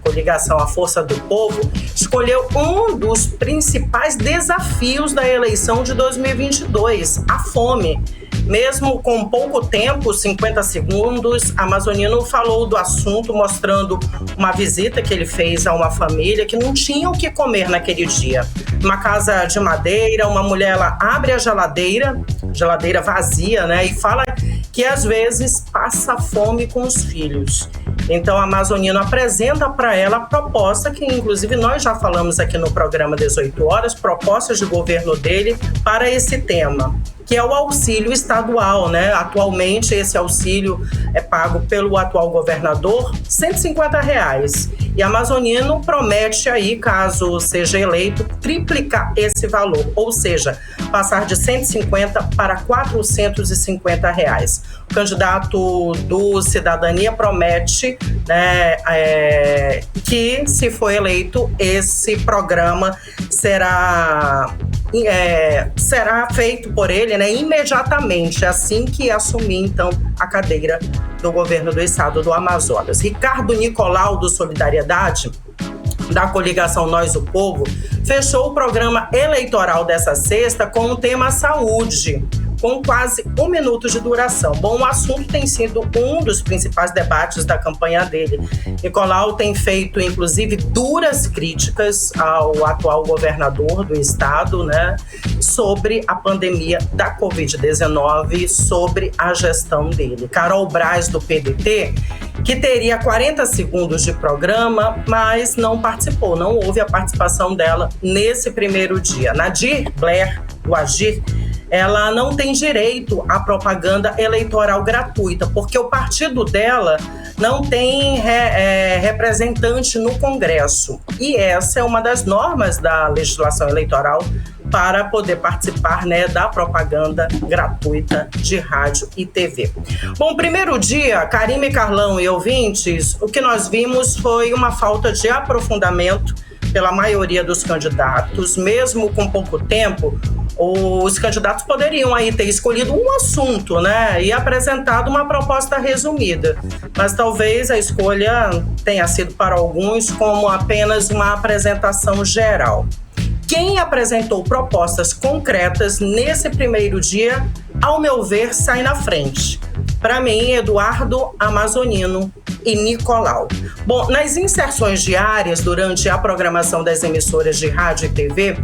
coligação A Força do Povo, escolheu um dos principais desafios da eleição de 2022, a fome. Mesmo com pouco tempo, 50 segundos, Amazonino falou do assunto, mostrando uma visita que ele fez a uma família que não tinha o que comer naquele dia. Uma casa de madeira, uma mulher, ela abre a geladeira vazia, e fala que às vezes passa fome com os filhos. Então, a Amazonino apresenta para ela a proposta que, inclusive, nós já falamos aqui no programa 18 horas, propostas de governo dele para esse tema, que é o auxílio estadual, Atualmente, esse auxílio é pago pelo atual governador, R$ 150. E Amazonino promete aí, caso seja eleito, triplicar esse valor, ou seja, passar de 150 para R$ 450. O candidato do Cidadania promete que, se for eleito, esse programa será feito por ele imediatamente, assim que assumir, então, a cadeira do governo do estado do Amazonas. Ricardo Nicolau, do Solidariedade, da coligação Nós o Povo, fechou o programa eleitoral dessa sexta com o tema saúde. com quase 1 minuto de duração. Bom, o assunto tem sido um dos principais debates da campanha dele. Nicolau tem feito, inclusive, duras críticas ao atual governador do estado, né, sobre a pandemia da Covid-19, sobre a gestão dele. Carol Braz, do PDT, que teria 40 segundos de programa, mas não participou, não houve a participação dela nesse primeiro dia. Nadir Blair, do Agir, ela não tem direito à propaganda eleitoral gratuita, porque o partido dela não tem representante no Congresso. E essa é uma das normas da legislação eleitoral para poder participar, né, da propaganda gratuita de rádio e TV. Bom, primeiro dia, Karime, Carlão e ouvintes, o que nós vimos foi uma falta de aprofundamento pela maioria dos candidatos. Mesmo com pouco tempo, os candidatos poderiam aí ter escolhido um assunto, né, e apresentado uma proposta resumida. Mas talvez a escolha tenha sido para alguns como apenas uma apresentação geral. Quem apresentou propostas concretas nesse primeiro dia, ao meu ver, sai na frente. Para mim, Eduardo Amazonino e Nicolau. Bom, nas inserções diárias durante a programação das emissoras de rádio e TV,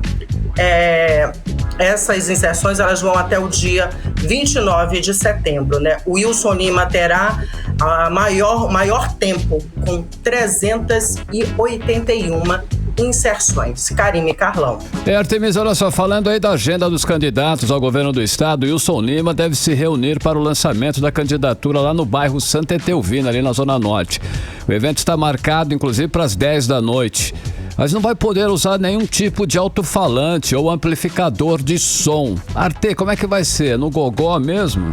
essas inserções elas vão até o dia 29 de setembro, né? O Wilson Lima terá a maior tempo, com 381 inserções. Karime, Carlão. Artemis, olha só, falando aí da agenda dos candidatos ao governo do estado, Wilson Lima deve se reunir para o lançamento da candidatura lá no bairro Santa Etelvina, ali na Zona Norte. O evento está marcado, inclusive, para as 10 da noite. Mas não vai poder usar nenhum tipo de alto-falante ou amplificador de som. Arte, como é que vai ser? No gogó mesmo?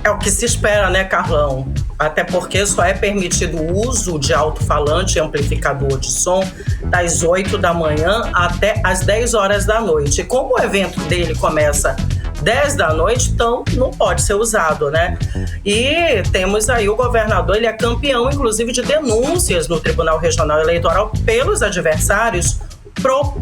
É o que se espera, né, Carlão? Até porque só é permitido o uso de alto-falante e amplificador de som das 8 da manhã até as 10 horas da noite. E como o evento dele começa 10 da noite, então não pode ser usado, né? E temos aí o governador, ele é campeão, inclusive, de denúncias no Tribunal Regional Eleitoral pelos adversários por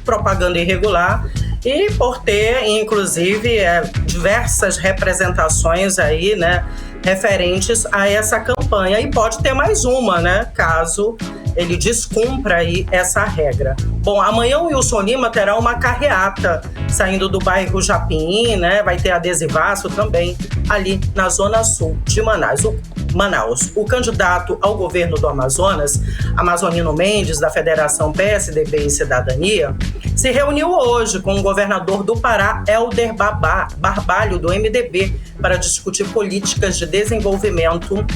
propaganda irregular e por ter, inclusive, diversas representações aí, né, referentes a essa campanha. E pode ter mais uma, né, caso ele descumpra aí essa regra. Bom, amanhã o Wilson Lima terá uma carreata saindo do bairro Japim, né? Vai ter adesivaço também ali na zona sul de Manaus. O candidato ao governo do Amazonas, Amazonino Mendes, da Federação PSDB e Cidadania, se reuniu hoje com o governador do Pará, Helder Barbalho, do MDB, para discutir políticas de desenvolvimento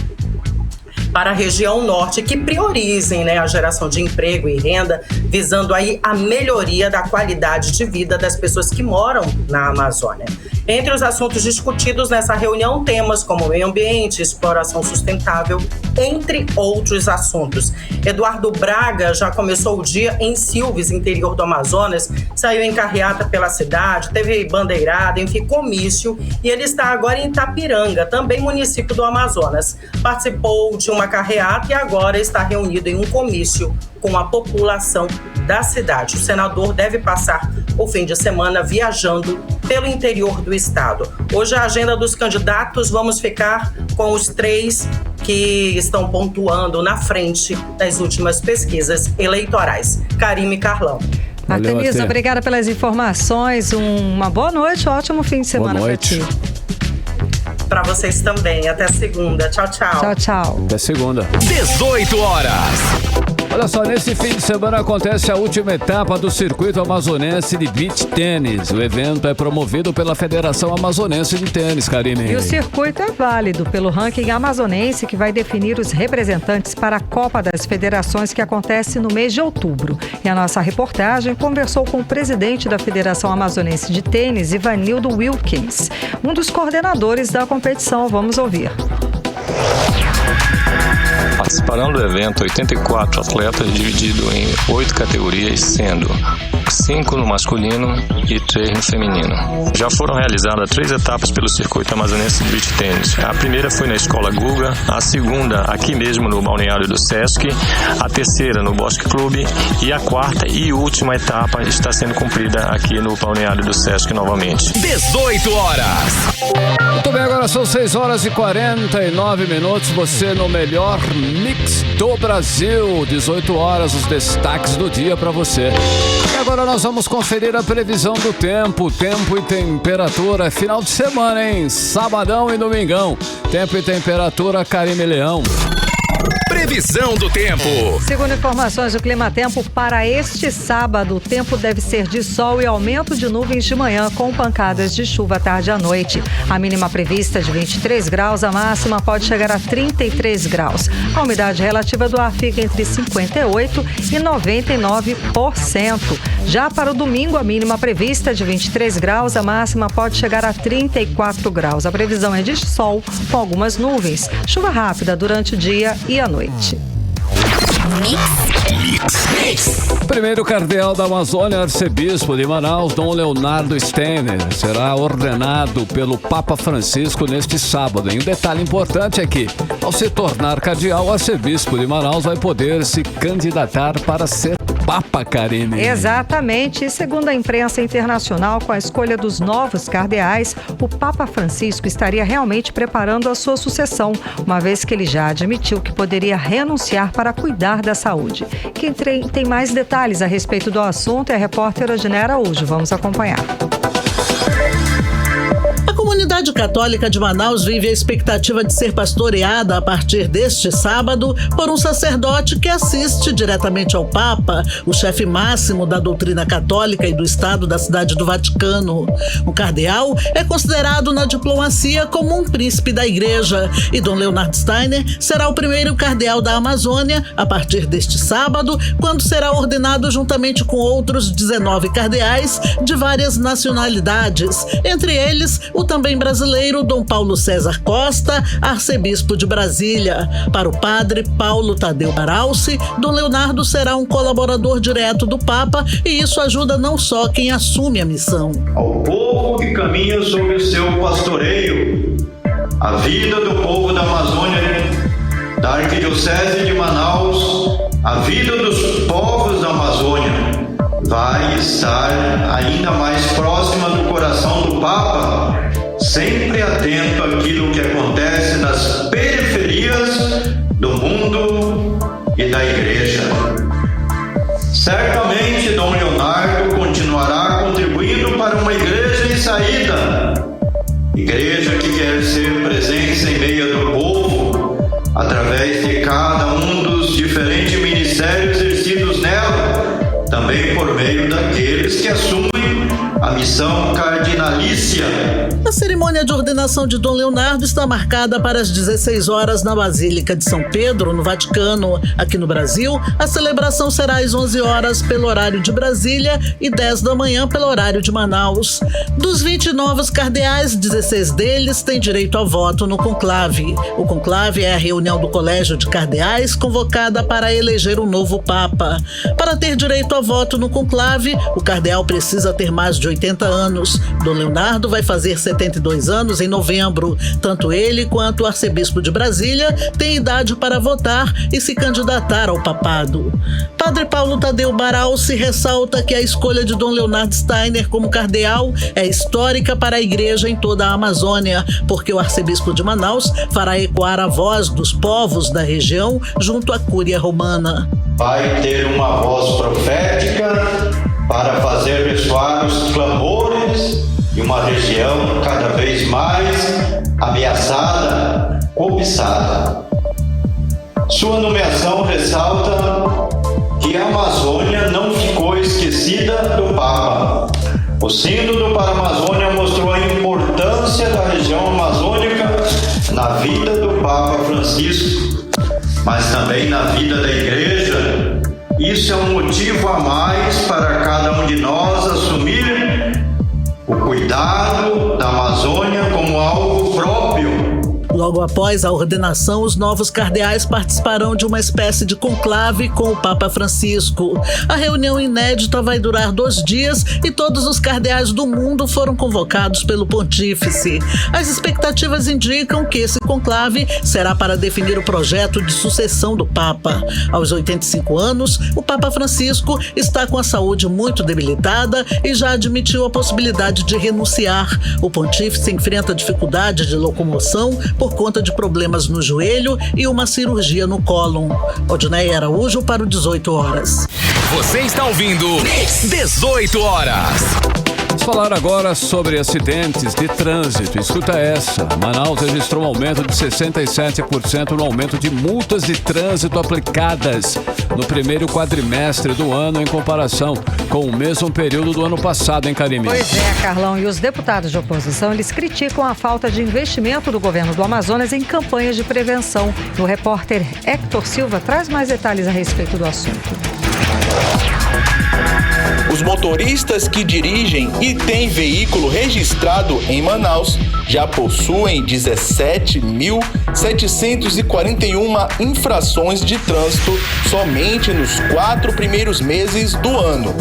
para a região norte, que priorizem, né, a geração de emprego e renda, visando aí a melhoria da qualidade de vida das pessoas que moram na Amazônia. Entre os assuntos discutidos nessa reunião, temas como meio ambiente, exploração sustentável, entre outros assuntos. Eduardo Braga já começou o dia em Silves, interior do Amazonas, saiu em carreata pela cidade, teve bandeirada, enfim, comício, e ele está agora em Itapiranga, também município do Amazonas. Participou de uma carreata e agora está reunido em um comício com a população da cidade. O senador deve passar o fim de semana viajando pelo interior do estado. Hoje a agenda dos candidatos, vamos ficar com os 3 que estão pontuando na frente das últimas pesquisas eleitorais. Karime, Carlão. Artemisa, obrigada pelas informações. Uma boa noite, um ótimo fim de semana para ti. Para vocês também. Até segunda. Tchau, tchau. Tchau, tchau. Até segunda. 18 horas. Olha só, nesse fim de semana acontece a última etapa do Circuito Amazonense de Beach Tênis. O evento é promovido pela Federação Amazonense de Tênis, Karime. E o circuito é válido pelo ranking amazonense, que vai definir os representantes para a Copa das Federações, que acontece no mês de outubro. E a nossa reportagem conversou com o presidente da Federação Amazonense de Tênis, Ivanildo Wilkins, um dos coordenadores da competição. Vamos ouvir. Participarão do evento 84 atletas divididos em 8 categorias, sendo 5 no masculino e 3 no feminino. Já foram realizadas 3 etapas pelo circuito amazonense de beach tênis. A primeira foi na Escola Guga, a segunda aqui mesmo no balneário do Sesc, a terceira no Bosque Clube e a quarta e última etapa está sendo cumprida aqui no balneário do Sesc novamente. 18 horas. Muito bem, agora são 6 horas e 49 minutos. Você no melhor mix do Brasil. 18 horas, os destaques do dia para você. E agora nós vamos conferir a previsão do tempo. Tempo e temperatura. Final de semana, hein? Sabadão e domingão. Tempo e temperatura, Karime Leão. Previsão do tempo. Segundo informações do Climatempo, para este sábado, o tempo deve ser de sol e aumento de nuvens de manhã, com pancadas de chuva à tarde e à noite. A mínima prevista é de 23 graus, a máxima pode chegar a 33 graus. A umidade relativa do ar fica entre 58% e 99%. Já para o domingo, a mínima prevista é de 23 graus, a máxima pode chegar a 34 graus. A previsão é de sol, com algumas nuvens. Chuva rápida durante o dia e a noite. Primeiro cardeal da Amazônia, arcebispo de Manaus, Dom Leonardo Steiner, será ordenado pelo Papa Francisco neste sábado. E um detalhe importante é que, ao se tornar cardeal, o arcebispo de Manaus vai poder se candidatar para ser Papa, Karine. Exatamente. E segundo a imprensa internacional, com a escolha dos novos cardeais, o Papa Francisco estaria realmente preparando a sua sucessão, uma vez que ele já admitiu que poderia renunciar para cuidar da saúde. Quem tem mais detalhes a respeito do assunto é a repórter Odinê Araújo. Vamos acompanhar. A comunidade católica de Manaus vive a expectativa de ser pastoreada a partir deste sábado por um sacerdote que assiste diretamente ao Papa, o chefe máximo da doutrina católica e do Estado da Cidade do Vaticano. O cardeal é considerado na diplomacia como um príncipe da Igreja e Dom Leonardo Steiner será o primeiro cardeal da Amazônia a partir deste sábado, quando será ordenado juntamente com outros 19 cardeais de várias nacionalidades, entre eles o também brasileiro Dom Paulo César Costa, arcebispo de Brasília. Para o padre Paulo Tadeu Baralci, Dom Leonardo será um colaborador direto do Papa e isso ajuda não só quem assume a missão. Ao povo que caminha sob o seu pastoreio, a vida do povo da Amazônia, da Arquidiocese de Manaus, a vida dos povos da Amazônia vai estar ainda mais próxima do coração do Papa, sempre atento àquilo que acontece nas periferias do mundo e da Igreja. Certamente Dom Leonardo continuará contribuindo para uma igreja em saída, igreja que quer ser presença em meio do povo, através de cada um dos diferentes ministérios exercidos nela, também por meio daqueles que assumem a missão cardinalícia. A cerimônia de ordenação de Dom Leonardo está marcada para as 16 horas na Basílica de São Pedro, no Vaticano. Aqui no Brasil, a celebração será às 11 horas pelo horário de Brasília e 10 da manhã pelo horário de Manaus. Dos 20 novos cardeais, 16 deles têm direito ao voto no conclave. O conclave é a reunião do Colégio de Cardeais convocada para eleger um novo Papa. Para ter direito ao voto no conclave, o cardeal precisa ter mais de 80 anos. Dom Leonardo vai fazer 72 anos em novembro. Tanto ele quanto o arcebispo de Brasília têm idade para votar e se candidatar ao papado. Padre Paulo Tadeu Baralci ressalta que a escolha de Dom Leonardo Steiner como cardeal é histórica para a Igreja em toda a Amazônia, porque o arcebispo de Manaus fará ecoar a voz dos povos da região junto à Cúria Romana. Vai ter uma voz profética para fazer ressoar os clamores de uma região cada vez mais ameaçada, cobiçada. Sua nomeação ressalta que a Amazônia não ficou esquecida do Papa. O Sínodo para a Amazônia mostrou a importância da região amazônica na vida do Papa Francisco, mas também na vida da Igreja. Isso é um motivo a mais para cada um de nós assumir o cuidado da Amazônia como algo próprio. O Logo após a ordenação, os novos cardeais participarão de uma espécie de conclave com o Papa Francisco. A reunião inédita vai durar 2 dias e todos os cardeais do mundo foram convocados pelo pontífice. As expectativas indicam que esse conclave será para definir o projeto de sucessão do Papa. Aos 85 anos, o Papa Francisco está com a saúde muito debilitada e já admitiu a possibilidade de renunciar. O pontífice enfrenta dificuldade de locomoção por conta de problemas no joelho e uma cirurgia no cólon. Odneia Araújo para o 18 horas. Você está ouvindo 18 horas. Vamos falar agora sobre acidentes de trânsito. Escuta essa. Manaus registrou um aumento de 67% no aumento de multas de trânsito aplicadas no primeiro quadrimestre do ano em comparação com o mesmo período do ano passado, hein, Karime? Pois é, Carlão. E os deputados de oposição, eles criticam a falta de investimento do governo do Amazonas em campanhas de prevenção. O repórter Hector Silva traz mais detalhes a respeito do assunto. Os motoristas que dirigem e têm veículo registrado em Manaus já possuem 17.741 infrações de trânsito somente nos 4 primeiros meses do ano.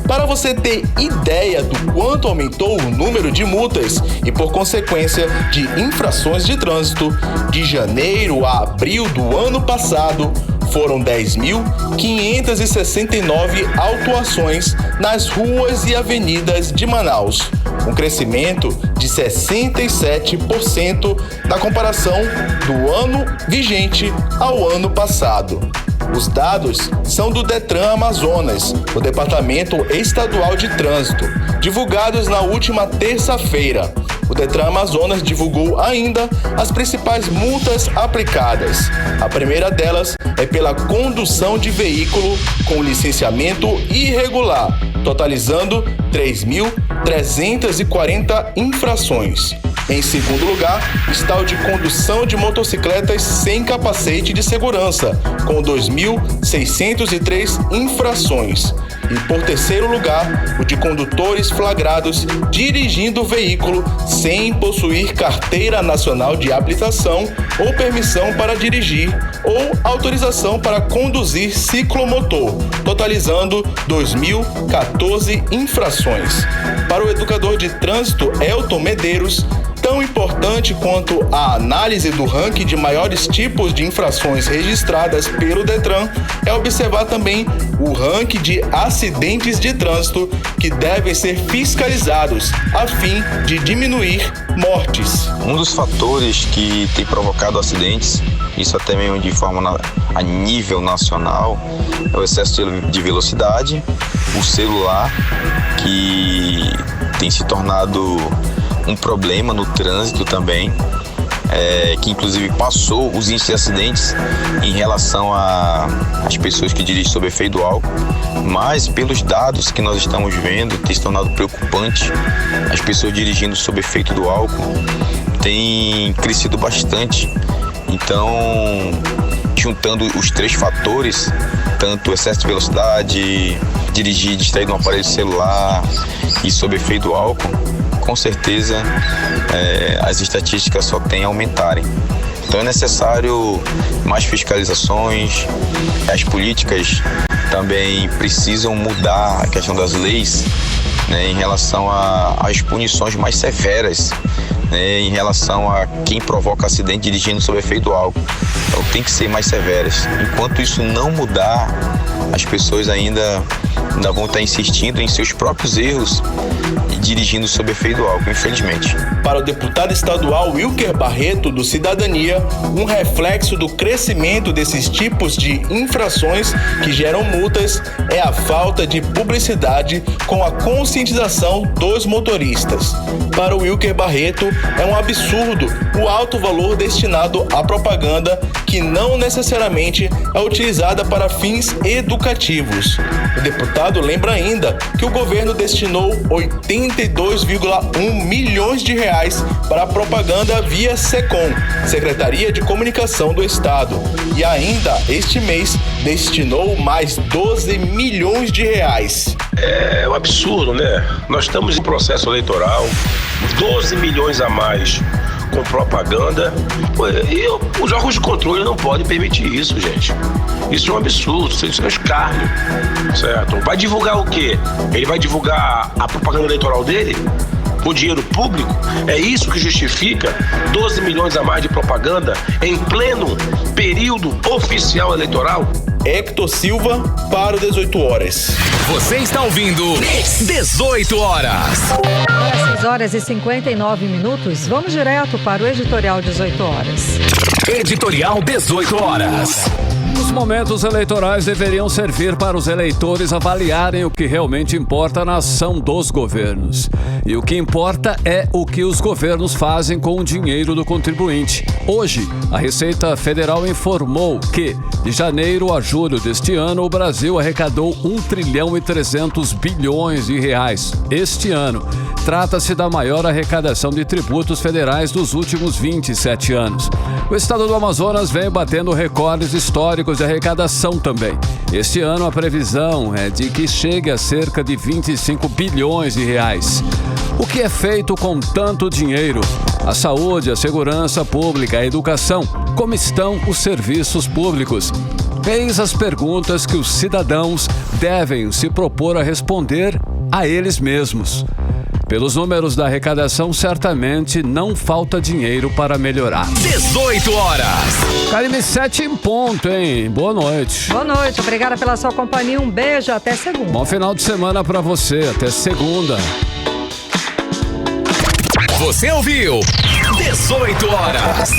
Para você ter ideia do quanto aumentou o número de multas e, por consequência, de infrações de trânsito, de janeiro a abril do ano passado, foram 10.569 autuações nas ruas e avenidas de Manaus, um crescimento de 67% na comparação do ano vigente ao ano passado. Os dados são do Detran Amazonas, o Departamento Estadual de Trânsito, divulgados na última terça-feira. O Detran Amazonas divulgou ainda as principais multas aplicadas. A primeira delas é pela condução de veículo com licenciamento irregular, totalizando 3.340 infrações. Em segundo lugar, está o de condução de motocicletas sem capacete de segurança, com 2.603 infrações. E por terceiro lugar, o de condutores flagrados dirigindo o veículo sem possuir carteira nacional de habilitação ou permissão para dirigir ou autorização para conduzir ciclomotor, totalizando 2.014 infrações. Para o educador de trânsito Elton Medeiros, tão importante quanto a análise do ranking de maiores tipos de infrações registradas pelo Detran é observar também o ranking de acidentes de trânsito que devem ser fiscalizados a fim de diminuir mortes. Um dos fatores que tem provocado acidentes, isso até mesmo de forma a nível nacional, é o excesso de velocidade, o celular, que tem se tornado um problema no trânsito também, que inclusive passou os índices de acidentes em relação às pessoas que dirigem sob efeito do álcool, mas pelos dados que nós estamos vendo, tem se tornado preocupante. As pessoas dirigindo sob efeito do álcool têm crescido bastante. Então, juntando os 3 fatores, tanto excesso de velocidade, dirigir distraído no aparelho celular e sob efeito do álcool, com certeza as estatísticas só tendem a aumentarem. Então é necessário mais fiscalizações, as políticas também precisam mudar a questão das leis, né, em relação às punições mais severas, né, em relação a quem provoca acidente dirigindo sob efeito do álcool. Então tem que ser mais severas. Enquanto isso não mudar, as pessoas ainda vão estar insistindo em seus próprios erros e dirigindo sob efeito do álcool, infelizmente. Para o deputado estadual Wilker Barreto, do Cidadania, um reflexo do crescimento desses tipos de infrações que geram multas é a falta de publicidade com a conscientização dos motoristas. Para o Wilker Barreto, é um absurdo o alto valor destinado à propaganda que não necessariamente é utilizada para fins educativos. O deputado lembra ainda que o governo destinou 82,1 milhões de reais para a propaganda via SECOM, Secretaria de Comunicação do Estado, e ainda este mês destinou mais 12 milhões de reais. É um absurdo, né? Nós estamos em processo eleitoral, 12 milhões a mais com propaganda. E os órgãos de controle não podem permitir isso, gente. Isso é um absurdo, isso é um escárnio, certo? Vai divulgar o quê? Ele vai divulgar a propaganda eleitoral dele? Com dinheiro público? É isso que justifica 12 milhões a mais de propaganda em pleno período oficial eleitoral? Hector Silva para o 18 horas. Você está ouvindo 18 horas. 6 horas e 59 minutos. Vamos direto para o editorial 18 horas. Editorial 18 horas. Os momentos eleitorais deveriam servir para os eleitores avaliarem o que realmente importa na ação dos governos. E o que importa é o que os governos fazem com o dinheiro do contribuinte. Hoje, a Receita Federal informou que, de janeiro a julho deste ano, o Brasil arrecadou 1 trilhão e 300 bilhões de reais. Este ano, trata-se da maior arrecadação de tributos federais dos últimos 27 anos. O estado do Amazonas vem batendo recordes históricos de arrecadação também. Este ano a previsão é de que chegue a cerca de 25 bilhões de reais. O que é feito com tanto dinheiro? A saúde, a segurança pública, a educação, como estão os serviços públicos? Eis as perguntas que os cidadãos devem se propor a responder a eles mesmos. Pelos números da arrecadação, certamente não falta dinheiro para melhorar. 18 horas. Karime, 7 em ponto, hein? Boa noite. Boa noite, obrigada pela sua companhia. Um beijo, até segunda. Bom final de semana para você, até segunda. Você ouviu 18 horas.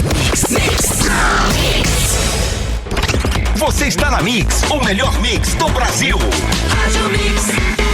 Você está na Mix, o melhor mix do Brasil. Rádio Mix.